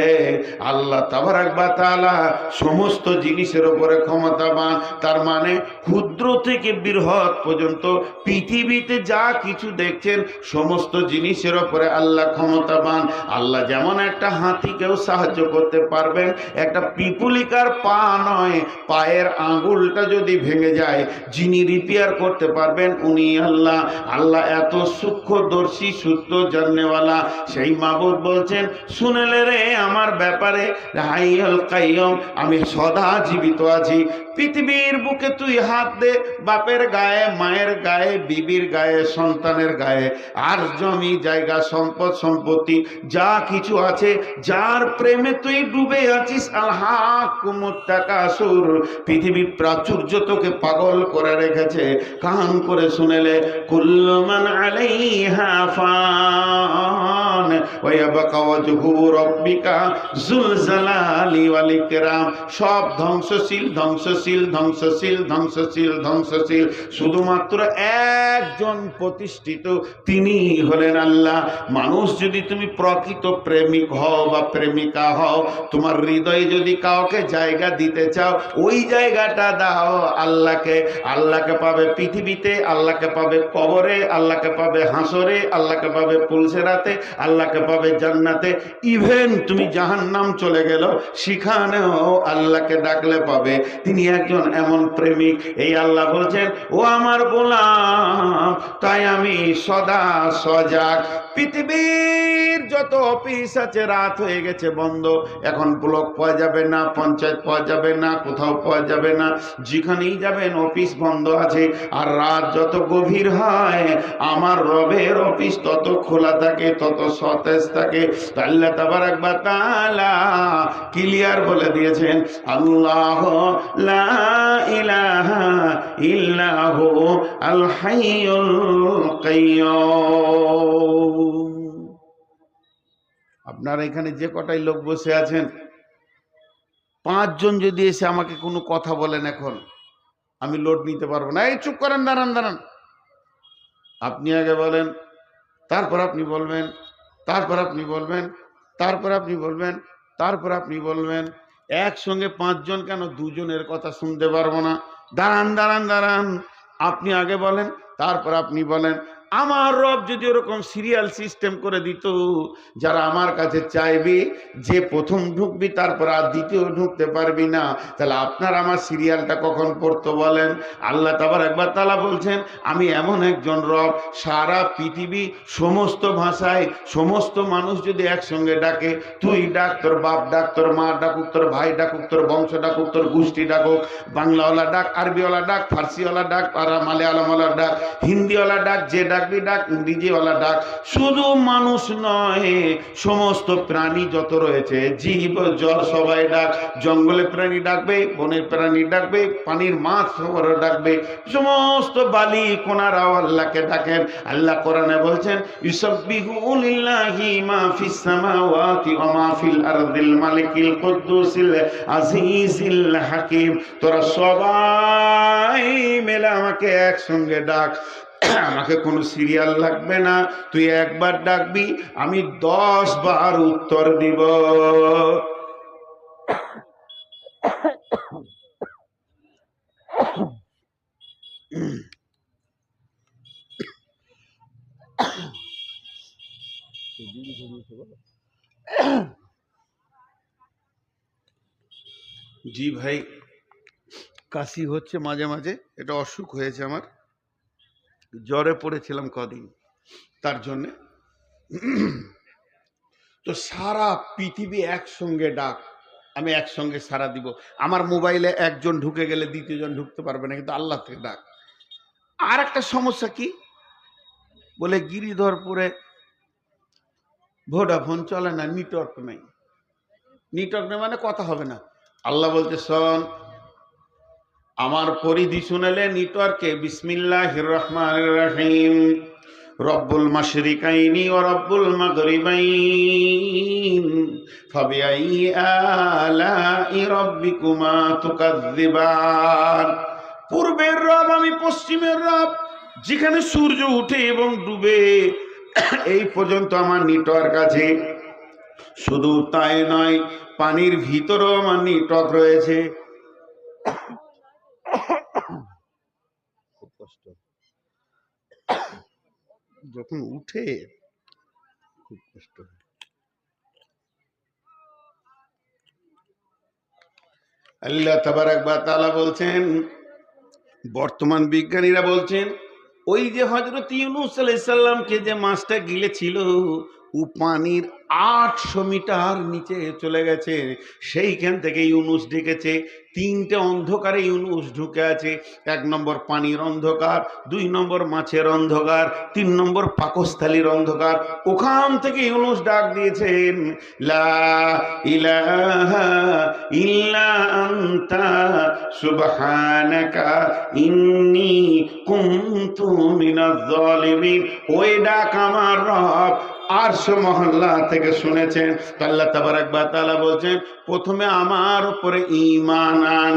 S1: আল্লাহ তাবারাক ওয়া তাআলা সমস্ত জিনিসের উপরে ক্ষমতাবান। তার মানে ক্ষুদ্র থেকে বৃহৎ পর্যন্ত পৃথিবীতে যা কিছু দেখছেন সমস্ত জিনিসের উপরে আল্লাহ ক্ষমতাবান। আল্লাহ যেমন একটা হাতিকেও সাহায্য করতে পারবেন, একটা পিপুলিকার পা নয়, পায়ের আঙ্গুলটা যদি ভেঙে যায়, যিনি রিপেয়ার করতে পারবেন উনি আল্লাহ। আল্লাহ এত সূক্ষ্মদর্শী, সূত্র জাননেওয়ালা। সেই মাবুদ বলছেন, শুনেলে রে আমার ব্যাপারে, হাইয়ুল কাইয়্যুম, আমি সদা জীবিত আছি। পৃথিবীর বুকে তুই হাত দে, বাপের গায়ে, মায়ের গায়ে, বিবির গায়ে, সন্তানের গায়ে, আর জমি জায়গা, সম্পদ সম্পত্তি যা কিছু আছে, যার প্রেমে তুই ডুবে আছিস, আলহাকুমুত তাকাসুর, পৃথিবীর প্রাচুর্য তোকে পাগল করে রেখেছে। কান করে শুনেলে, কুল্লু মান আলাইহা ফান ওয়া ইয়াবকা ওয়াজহু রাব্বিকা যুল জালালি ওয়াল ইকরাম। সব ধ্বংসশীল, ধ্বংসশীল, ধ্বংসশীল, ধ্বংসশীল, ধ্বংসশীল। শুধুমাত্র একজন প্রতিষ্ঠিত, তিনি হলেন আল্লাহ। মানুষ যদি তুমি প্রকৃত প্রেমিক হও বা প্রেমিকা হও, তোমার হৃদয়ে যদি কাউকে জায়গা দিতে চাও, ওই জায়গাটা দাও আল্লাহকে। আল্লাহকে পাবে পৃথিবীতে, আল্লাহকে পাবে কবরে, আল্লাহকে পাবে হাসরে, আল্লাহকে পাবে পুলসেরাতে, আল্লাহকে পাবে জান্নাতে। ইভেন তুমি জাহান্নাম চলে গেল, সেখানেও আল্লাহকে ডাকলে পাবে। তিনি একজন এমন প্রেমিক। এই আল্লাহ বলছেন, ও আমার গোলাম, তাই আমি সদা সজাগ। পৃথিবীর যত অফিস আছে রাত হয়ে গেছে বন্ধ, এখন ব্লক পাওয়া যাবে না, পঞ্চায়েত পাওয়া যাবে না, কোথাও পাওয়া যাবে না, যেখানেই যাবেন অফিস বন্ধ আছে। আর রাত যত গভীর হয় আমার রবের অফিস তত খোলা থাকে, তত সতেজ থাকে। আল্লাহ তাবারাক ওয়া তাআলা ক্লিয়ার বলে দিয়েছেন, আল্লাহ লা ইলাহা ইল্লা হু আল হাইয়ুল কাইয়্যুম। আপনারা এখানে যে কটাই লোক বসে আছেন, 5 জন যদি এসে আমাকে কোনো কথা বলেন এখন, আমি লোড নিতে পারবো না। এই চুপ করেন, দাঁড়ান দাঁড়ান। আপনি আগে বলেন, তারপর আপনি বলবেন, তারপর আপনি বলবেন, তারপর আপনি বলবেন, তারপর আপনি বলবেন। একসঙ্গে 5 জন কেন, 2 জনের কথা শুনতে পারবো না। দাঁড়ান দাঁড়ান দাঁড়ান, আপনি আগে বলেন, তারপর আপনি বলেন। আমার রব যদি ওরকম সিরিয়াল সিস্টেম করে দিত, যারা আমার কাছে চাইবে যে প্রথম ঢুকবি তারপর আর দ্বিতীয় ঢুকতে পারবি না, তাহলে আপনার আমার সিরিয়ালটা কখন পড়তো বলেন? আল্লাহ তাবারাক ওয়া তাআলা বলছেন, আমি এমন একজন রব, সারা পৃথিবী সমস্ত ভাষায় সমস্ত মানুষ যদি একসঙ্গে ডাকে, তুই ডাক, তোর বাপ ডাক, তোর মা ডাকুক, তোর ভাই ডাকুক, তোর বংশ ডাকুক, তোর গোষ্ঠী ডাকুক, বাংলাওয়ালা ডাক, আরবিওয়ালা ডাক, ফার্সিওয়ালা ডাক, আর মালায়ালামওয়ালা ডাক, হিন্দিওয়ালা ডাক, যে ডাকবি ডাক, ইংরেজিওয়ালা ডাক। শুধু মানুষ নয়, সমস্ত প্রাণী যত রয়েছে, জীব জল সবাই ডাক। জঙ্গলে প্রাণী ডাকবে, বনের প্রাণী ডাকবে, পানির মাছ ডাকবে, সমস্ত বালি কোনারাও আল্লাহকে ডাকেন। আল্লাহ কোরআনে বলছেন, ইউসাব্বিহু লিল্লাহি মা ফিস সামাওয়াতি ওয়া মা ফিল আরদিল মালিকিল কুদ্দুসিল আজিজিল হাকিম। তোরা সবাই মিলে আমাকে একসঙ্গে ডাক, আমাকে কোনো সিরিয়াল লাগবে না, তুই একবার ডাকবি, আমি 10 বার উত্তর দিব। জি ভাই, কাশি হচ্ছে মাঝে মাঝে, এটা অসুখ হয়েছে আমার, জ্বরে পড়েছিলাম কদিন, তার জন্যে। তো সারা পৃথিবী একসঙ্গে ডাক, আমি একসঙ্গে সারা দিব। আমার মোবাইলে একজন ঢুকে গেলে দ্বিতীয় জন ঢুকতে পারবে না, কিন্তু আল্লাহ থেকে ডাক। আর একটা সমস্যা কি বলে, গিরিধরপুরে ভোডাফোন চলে না, নেটওয়ার্ক নেই। নেটওয়ার্ক নেই মানে কথা হবে না। আল্লাহ বলতে, শোন, আমার পরিধি শুনেলে নেটওয়ার্কে, বিসমিল্লাহির রহমানির রহিম, রব্বুল মাশরিকাইনি ওয়া রব্বুল মাগরিবাইন ফাবিআই আলাই রাব্বিকুমা তুকাযযিবান। পূর্বের রব আমি, পশ্চিমের রব, যেখানে সূর্য উঠে এবং ডুবে এই পর্যন্ত আমার নেটওয়ার্ক আছে। শুধু তাই নয়, পানির ভিতরেও আমার নেটওয়ার্ক রয়েছে। খুব কষ্ট যখন উঠে, খুব কষ্ট। আল্লাহ তাবারাক ওয়া তাআলা বলছেন, বর্তমান বিজ্ঞানীরা বলছেন, ওই যে হযরত ইউনূস আলাইহিস সালামকে যে মাছটা গিলেছিল, ও পানির 800 মিটার নিচে চলে গেছে। সেইখান থেকে ইউনূস ডেকেছে। 3টে অন্ধকারে ইউনূস ঢুকে আছে। 1 নম্বর পানির অন্ধকার, 2 নম্বর মাছের অন্ধকার, 3 নম্বর পাকস্থলীর অন্ধকার। ওখান থেকে ইউনূস ডাক দিয়েছেন, লা ইলাহা ইল্লা আনতা সুবহানাকা ইন্নী কুনতু মিনাজ জালিমিন। ওই ডাক আমার রব আরশ মহল্লা থেকে শুনেছেন। আল্লাহ তাবারাক ওয়া তাআলা বলছেন, প্রথমে আমার উপরে ঈমান আন।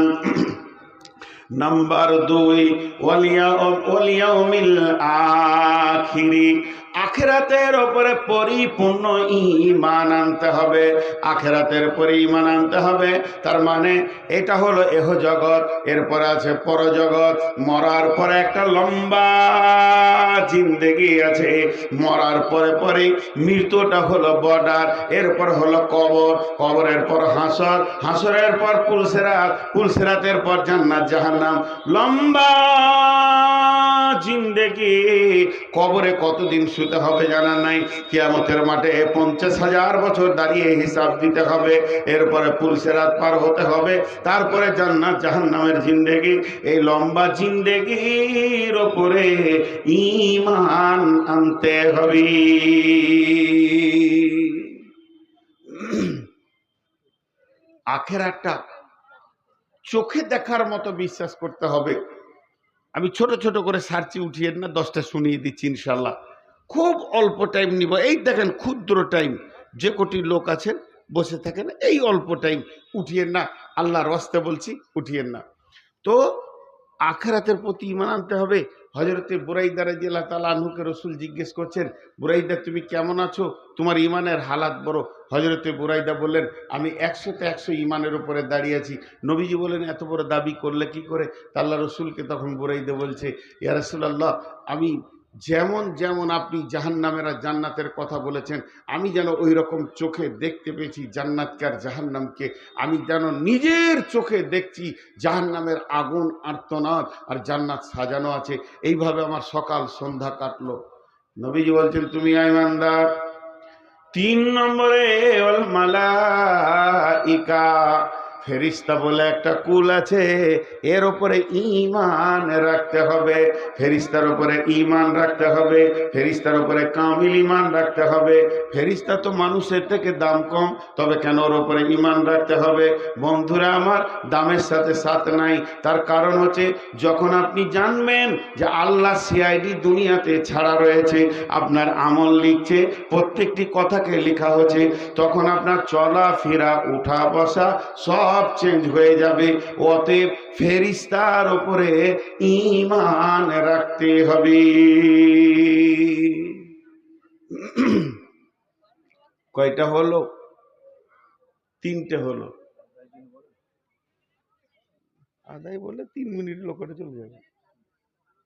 S1: নাম্বার 2, ওয়াল ইয়াউমিল আখিরি, আখিরাতের উপরে পরিপূর্ণ ঈমান আনতে হবে। আখিরাতের উপরে ঈমান আনতে হবে, তার মানে এটা হলো এহ জগৎ, এরপর আছে পরজগৎ। মরার পরে একটা লম্বা জিন্দেগি আছে। মরার পরে পরে মৃত্যুটা হলো বর্ডার, এরপর হলো কবর, কবরের পর হাসর, হাসরের পর পুলসিরাত, পুলসিরাতের পর জান্নাত জাহান্নাম। লম্বা জিন্দেগি। কবরে কতদিন শুতে হবে জানা নাই। কিয়ামতের মাঠে 50,000 বছর দাঁড়িয়ে হিসাব দিতে হবে, এরপরে পুলিশের রাত পার হতে হবে, তারপরে জান্নাত জাহান্নামের জিন্দেগি। এই লম্বা জিন্দেগির ওপরে ঈমান আনতে হবে। আখিরাতটা চোখে দেখার মতো বিশ্বাস করতে হবে। আমি ছোট ছোট করে সার্চে উঠিয়ে না 10টা শুনিয়ে দিচ্ছি ইনশাল্লাহ। খুব অল্প টাইম নিব। এই দেখেন ক্ষুদ্র টাইম, যে কোটি লোক আছেন বসে থাকেন, এই অল্প টাইম উঠিয়েন না, আল্লাহর ওয়াস্তে বলছি উঠিয়েন না। তো আখিরাতের প্রতি ঈমান আনতে হবে। হযরতে বুরাইদা রাদিয়াল্লাহু তাআলা আনহুকে রাসূল জিজ্ঞেস করছেন, বুরাইদা তুমি কেমন আছো, তোমার ঈমানের হালাত বড়। হযরতে বুরাইদা বললেন, আমি 100তে 100 ঈমানের উপরে দাঁড়িয়ে আছি। নবীজি বলেন, এত বড় দাবি করলে কি করে? আল্লাহ রসুলকে তখন বুরাইদা বলছে, ইয়া রাসূলুল্লাহ, আমি যেমন যেমন আপনি জাহান্নামের আর জান্নাতের কথা বলেছেন, আমি যেন ওই রকম চোখে দেখতে পেয়েছি জান্নাতকে আর জাহান্নামকে। আমি যেন নিজের চোখে দেখছি জাহান্নামের আগুন আর্তনাদ আর জান্নাত সাজানো আছে। এইভাবে আমার সকাল সন্ধ্যা কাটলো। নবীজি বলছেন, তুমি ঈমানদার। 3 নম্বরে ওয়াল মালাইকা, ফেরিস্তা বলে একটা কুল আছে, এর উপরে ঈমান রাখতে হবে। ফেরিস্তার উপরে ঈমান রাখতে হবে, ফেরিস্তার উপরে কামিল ঈমান রাখতে হবে। ফেরিস্তা তো মানুষের থেকে দাম কম, তবে কেন ওর উপরে ঈমান রাখতে হবে? বন্ধুরা আমার, দামের সাথে সাথ নাই। তার কারণ হচ্ছে, যখন আপনি জানবেন যে আল্লাহ সিআইডি দুনিয়াতে ছাড়া রয়েছে, আপনার আমল লিখছে, প্রত্যেকটি কথাকে লেখা হচ্ছে, তখন আপনার চলাফেরা উঠা বসা সব চেঞ্জ হয়ে যাবে। অতএব ফেরেশতার উপরে ঈমান রাখতে হবে। কয়টা হলো? 3টে হলো। আদায় বলে 3 মিনিট লোকেরা চলে যাবে।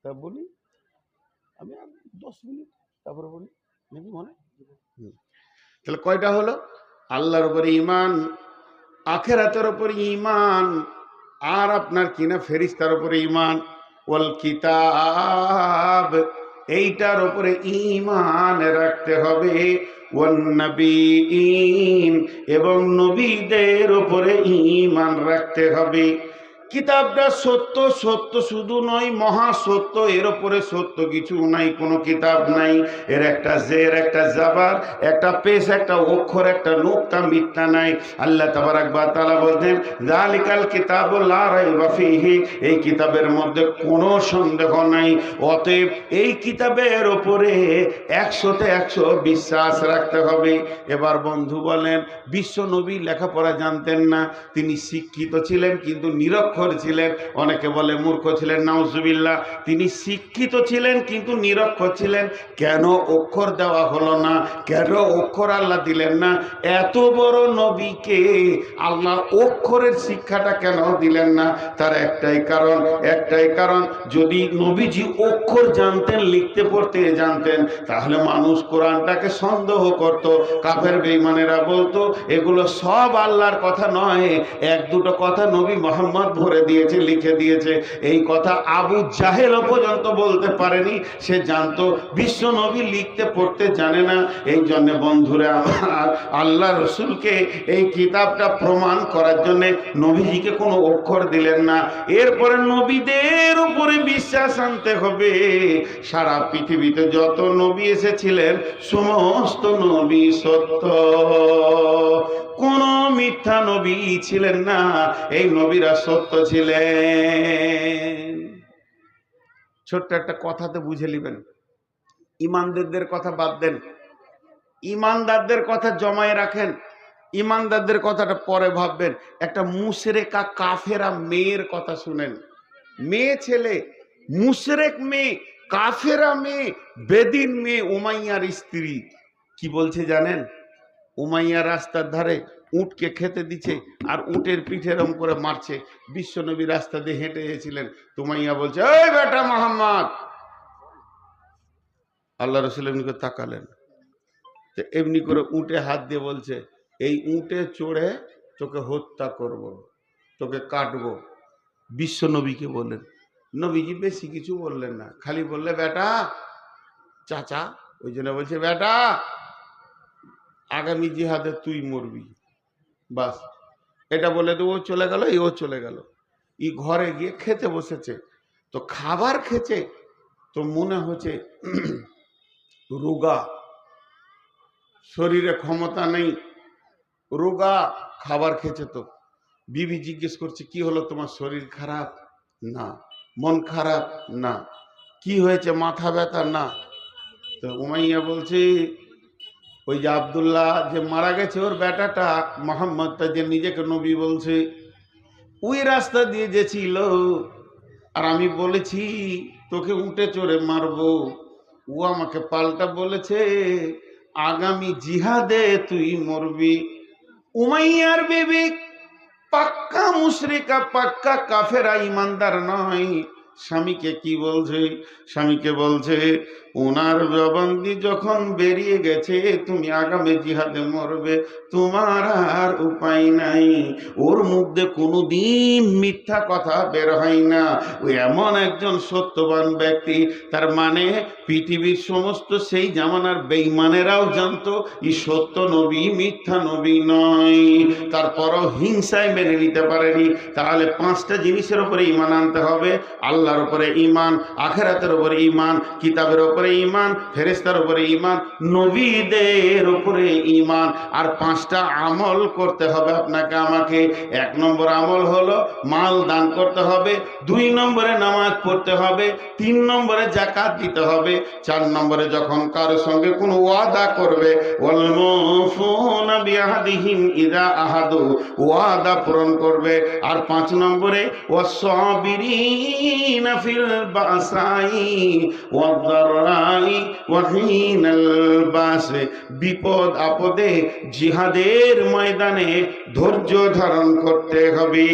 S1: তা বলি আমি 10 মিনিট তারপরে বলি নাকি মনে। তাহলে কয়টা হলো? আল্লাহর উপরে ঈমান, আখিরাতের উপরে ঈমান, আর আপনার কিনা ফেরেশতার উপরে ঈমান, ওয়াল কিতাব, এইটার উপরে ঈমান রাখতে হবে। ওয়ান নবীন, এবং নবীদের উপরে ঈমান রাখতে হবে। কিতাবটা সত্য, সত্য শুধু নয়, মহা সত্য, এর উপরে সত্য কিছু নাই, কোনো কিতাব নাই। এর একটা জের, একটা জাবার, একটা পেশ, একটা অক্ষর, একটা নুক্তা মিথ্যা নাই। আল্লাহ তাবারাক ওয়া তাআলা বলতেন, যালিকাল কিতাবু লা রাইবা ফীহি, এই কিতাবের মধ্যে কোনো সন্দেহ নাই। অতএব এই কিতাবের উপরে 100তে 100 বিশ্বাস রাখতে হবে। এবার বন্ধু বলেন, বিশ্ব নবী লেখাপড়া জানতেন না, তিনি শিক্ষিত ছিলেন কিন্তু নিরক্ষর ছিলেন। অনেকে বলে মূর্খ ছিলেন, নাউজুবিল্লাহ। তিনি শিক্ষিত ছিলেন কিন্তু নিরক্ষর ছিলেন। কেন অক্ষর দেওয়া হলো না? কেন অক্ষর আল্লাহ দিলেন না? এত বড় নবীকে আল্লাহ অক্ষরের শিক্ষাটা কেন দিলেন না? তার একটাই কারণ, একটাই কারণ, যদি নবীজি অক্ষর জানতেন, লিখতে পড়তে জানতেন, তাহলে মানুষ কোরআনটাকে সন্দেহ করত। কাফের বেঈমানেরা বলতো এগুলো সব আল্লাহর কথা নয়, 1-2টো কথা নবী মুহাম্মদ ভরে দিয়েছে, লিখে দিয়েছে। এই কথা আবু জাহেলও পর্যন্ত বলতে পারেনি। সে জানতো বিশ্ব নবী লিখতে পড়তে জানে না। এই জন্য বন্ধুরা আমার, আল্লাহ রসুলকে এই কিতাবটা প্রমাণ করার জন্য নবীজিকে কোনো অক্ষর দিলেন না। এরপরে নবীদের উপরে বিশ্বাস আনতে হবে। সারা পৃথিবীতে যত নবী এসেছিলেন, সমস্ত নবী সত্য, কোন মিথ্যা নবী ছিলেন না। এই নবীরা সত্য ছিলেন। ছোট্ট একটা কথাতে বুঝে নেবেন। ইমানদারদের কথা বাদ দেন, ইমানদারদের কথা জমায় রাখেন, ইমানদারদের কথাটা পরে ভাববেন। একটা মুশরিকা কাফেরা মেয়ের কথা শুনেন। মেয়ে ছেলে, মুশরিক মেয়ে, কাফেরা মেয়ে, বেদিন মেয়ে, উমাইয়ার স্ত্রী। কি বলছে জানেন? উমাইয়া রাস্তার ধারে উটকে খেতে দিচ্ছে আর উটের পিঠে এরম করে মারছে। বিশ্বনবী রাস্তা দিয়ে হেঁটে এসেছিলেন, উমাইয়া বলছে, এই বেটা মোহাম্মদ। আল্লাহ রাসূল এমনি করে তাকালেন, তো এমনি করে উটে হাত দিয়ে বলছে, এই উটে চড়ে তোকে হত্যা করব, তোকে কাটবো। বিশ্বনবীকে বললেন। নবীজি বেশি কিছু বললেন না, খালি বললে, বেটা চাচা ওই জন্য বলছে বেটা আগামী জিহাদে তুই মরবি, বাস এটা বলে দেবো। চলে গেল, এও চলে গেল। ই ঘরে গিয়ে খেতে বসেছে, তো খাবার খেছে, তো মনে হচ্ছে রোগা, শরীরে ক্ষমতা নেই, রোগা, খাবার খেছে। তো বিবি জিজ্ঞেস করছে কি হলো তোমার, শরীর খারাপ না, মন খারাপ না, কি হয়েছে, মাথা ব্যথা না। তো উমাইয়া বলছে ওই যে আব্দুল্লাহ যে মারা গেছে ওর বেটাটা মোহাম্মদটা যে নিজেকে নবী বলছে, ওই রাস্তা দিয়ে যে ছিল, আর আমি বলেছি তোকে উঠে চড়ে মারবো, ও আমাকে পাল্টা বলেছে আগামী জিহাদে তুই মরবি। উমাইয়ার বিবি পাক্কা মুশরিকা, পাক্কা কাফেরা, ইমানদার নয়। স্বামীকে কি বলছে, স্বামীকে বলছে ওনার জবানদি যখন বেরিয়ে গেছে তুমি আগামী জিহাদে মরবে, তোমার আর উপায় নাই। ওর মুখ দিয়ে কোনোদিন মিথ্যা কথা বের হয় না, ও এমন একজন সত্যবান ব্যক্তি। তার মানে পৃথিবীর সমস্ত সেই জামানার বেঈমানেরাও জানতো ই সত্য নবী, মিথ্যা নবী নয়। তারপরও হিংসায় মেনে নিতে পারেনি। তাহলে পাঁচটা জিনিসের উপরে ঈমান আনতে হবে: আল্লাহর উপরে ঈমান, আখিরাতের উপরে ঈমান, কিতাবের উপরে ঈমান, ফেরেশতার উপরে ঈমান, নবীদের উপরে ঈমান। আর পাঁচটা আমল করতে হবে আপনাকে আমাকে। এক নম্বর আমল হলো মাল দান করতে হবে, দুই নম্বরে নামাজ পড়তে হবে, তিন নম্বরে যাকাত দিতে হবে, চার নম্বরে যখন কারোর সঙ্গে কোনো ওয়াদা করবে ওয়াল মুফুনা বিআহদিহিম ইযা আহাদু, ওয়াদা পূরণ করবে। আর পাঁচ নম্বরে ওয়াসসাবিরিনা ফিল বাসাই ওয়াদ-দাররাই ওয়া হিনাল বাস, বিপদ আপদে জিহাদের ময়দানে ধৈর্য ধারণ করতে হবে।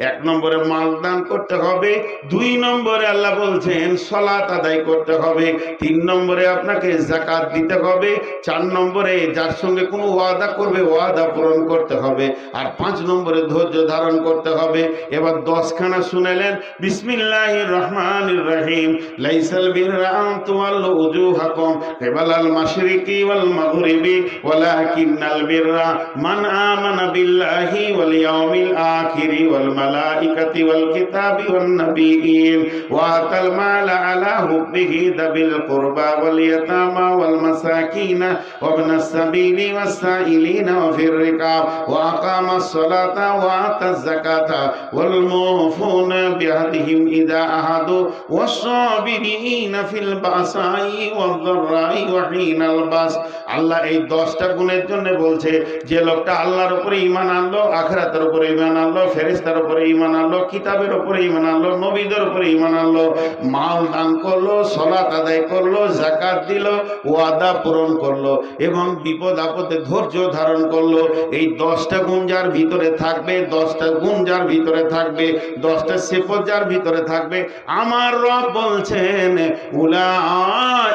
S1: এক নম্বরে মাল দান করতে হবে, দুই নম্বরে আল্লাহ বলছেন সালাত আদায় করতে হবে, তিন নম্বরে আপনাকে যাকাত দিতে হবে, চার নম্বরে যার সঙ্গে কোনো ওয়াদা করবে ওয়াদা পূরণ করতে হবে, আর পাঁচ নম্বরে ধৈর্য ধারণ করতে হবে। এবার 10খানা শুনেলেন। বিসমিল্লাহির রহমানির রহিম। লাইসাল বিররা আন তুওয়াল্লু উজুহাকুম কিবালাল মাশরিকি ওয়াল মাগরিবি ওয়ালাকিন্নাল বিররা মান আমানা বিল্লাহি ওয়াল ইয়াউমিল আখিরি ওয়াল মালাইকাতি ওয়াল কিতাবি ওয়ান নাবিয়্যিন ওয়া আতাল মালা আলা হুব্বিহি দাবিল কুরবা ওয়াল ইয়াতামা ওয়াল মাসাকিনা ওয়া ইবনাস সাবিলি ওয়াস সাইলিনা ওয়া ফির রিকাব ওয়া আকামাস সালাতা ওয়া আতাজ যাকাতা ওয়াল মুফুনা বিআহদিহিম ইযা আহাদু ওয়াস সাবিরিনা ফিল বাসাই ওয়াদ-দাররাই ওয়া হিনাল বাস। আল্লাহ এই 10টা গুণের জন্য বলছে যে লোকটা আল্লাহর উপরে ঈমান আনলো, আখিরাতের উপরে ঈমান আনলো, ফেরেশতার উপরে ঈমান আনলো, কিতাবের উপরে ঈমান আনলো, নবীদের উপরে ঈমান আনলো, মাল দান করলো, সালাত আদায় করলো, যাকাত দিল, ওয়াদা পূরণ করলো এবং বিপদ আপদে ধৈর্য ধারণ করলো, এই 10টা গুণ যার ভিতরে থাকবে, 10টা গুণ যার ভিতরে থাকবে, 10টা সিফত যার ভিতরে থাকবে, আমার রব বলছেন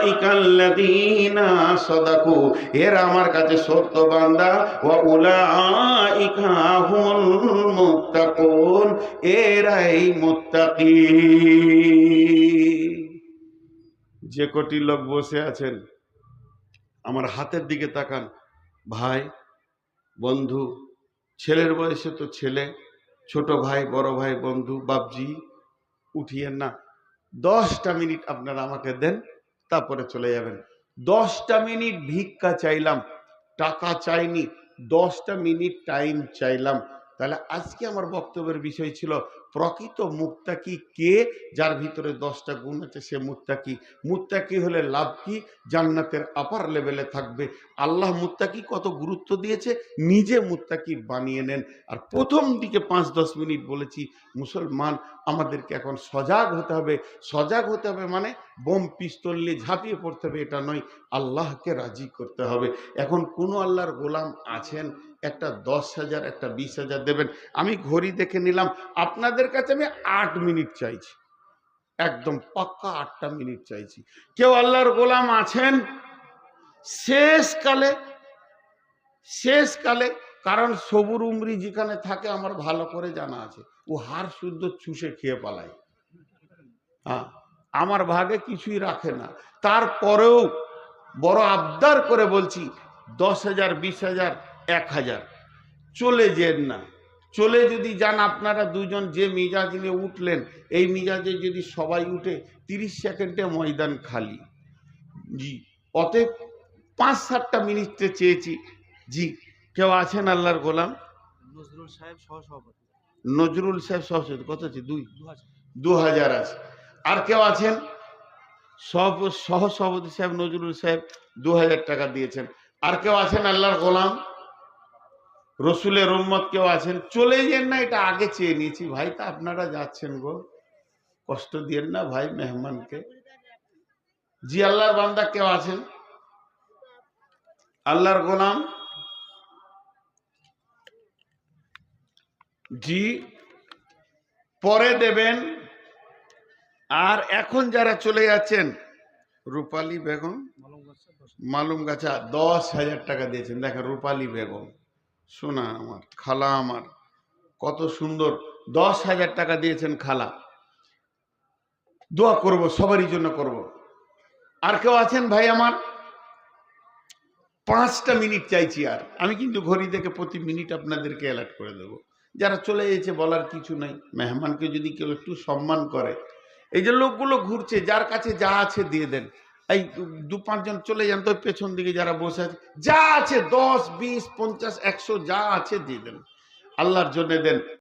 S1: উলাইকাল্লাযীনা সাদাকু, এরা আমার কাছে সত্য বান্দা, ওয়া উলাইকা হুমুল মুত্তাকুন, এরাই মুত্তাকি। যে কোটি লোক বসে আছেন আমার হাতের দিকে তাকান, ভাই, বন্ধু, ছেলের বয়সে তো ছেলে, ছোট ভাই, বড় ভাই, বন্ধু, বাপজি, উঠিয়েন না। 10টা মিনিট আপনারা আমাকে দেন, তারপরে চলে যাবেন। 10টা মিনিট ভিক্ষা চাইলাম, টাকা চাইনি, 10টা মিনিট টাইম চাইলাম। তাহলে আজকে আমার বক্তব্যের বিষয় ছিল প্রকৃত মুত্তাকি কে, যার ভিতরে 10টা গুণ আছে, সে মুত্তাকি। মুত্তাকি হলে লাভ কি? জান্নাতের আপার লেভেলে থাকবে। আল্লাহ মুত্তাকি কত গুরুত্ব দিয়েছে, নিজে মুত্তাকি বানিয়ে নেন। আর প্রথম দিকে 5-10 মিনিট বলেছি মুসলমান আমাদেরকে এখন সজাগ হতে হবে। সজাগ হতে হবে মানে বোম পিস্তল নিয়ে ঝাঁপিয়ে পড়তে হবে এটা নয়, আল্লাহকে রাজি করতে হবে। এখন কোনো আল্লাহর গোলাম আছেন একটা 10,000 একটা 20,000 দেবেন? আমি ঘড়ি দেখে নিলাম, আপনাদের কাছে আমি 8 মিনিট চাইছি, একদম পাক্কা 8টা মিনিট চাইছি। কেউ আল্লাহর গোলাম আছেন শেষকালে? শেষকালে, কারণ সবুর উমরি যেখানে থাকে আমার ভালো করে জানা আছে, ও হাড় শুদ্ধ চুষে খেয়ে পালায়। হ্যাঁ, আমার ভাগে কিছুই রাখে না। তারপরেও বড় আবদার করে বলছি, 10,000, 20,000, 1,000 চলে যেন না। চলে যদি যান আপনারা দুজন যে মিজাজ নিয়ে উঠলেন, এই মিজাজে যদি সবাই উঠে 30 সেকেন্ডে ময়দান খালি। জি, অতএব 5-7টা মিনিটে চেয়েছি। জি, কেউ আছেন আল্লাহর গোলাম?
S2: নজরুল সাহেব সহসভাপতি।
S1: নজরুল সাহেব সহসভাপতি কত আছে? 2,000 আছে। আর কেউ আছেন? সহসভাপতি সাহেব নজরুল সাহেব 2,000 টাকা দিয়েছেন। আর কেউ আছেন আল্লাহর গোলাম রসুলের উম্মত কেউ আছেন? চলে যান না, এটা আগে চেয়ে নিয়েছি ভাই, তা আপনারা যাচ্ছেন গো, কষ্ট দিয়েন না ভাই মেহমানকে। জি, আল্লাহর বান্দা কেউ আছেন? আল্লাহর গোলাম? জি, পরে দেবেন। আর এখন যারা চলে যাচ্ছেন, রূপালী বেগম মালুমগাছা 10,000 টাকা দিয়েছেন। দেখেন রূপালী বেগম, শোনা আমার খালা, আমার কত সুন্দর, 10,000 টাকা দিয়েছেন খালা। দোয়া করব, সবারই জন্য করব। আর কেউ আছেন ভাই আমার? 5টা মিনিট চাইছি। আর আমি কিন্তু ঘড়ি দেখে প্রতি মিনিট আপনাদেরকে অ্যালার্ট করে দেব। যারা চলে গেছে বলার কিছু নাই, মেহমানকে যদি কেউ একটু সম্মান করে। এই যে লোকগুলো ঘুরছে, যার কাছে যা আছে দিয়ে দেন। এই 2-5 জন চলে যান তো, পেছন দিকে যারা বসে আছে, যা আছে 10, 20, 50, 100 যা আছে দিয়ে দেন, আল্লাহর জন্য দেন।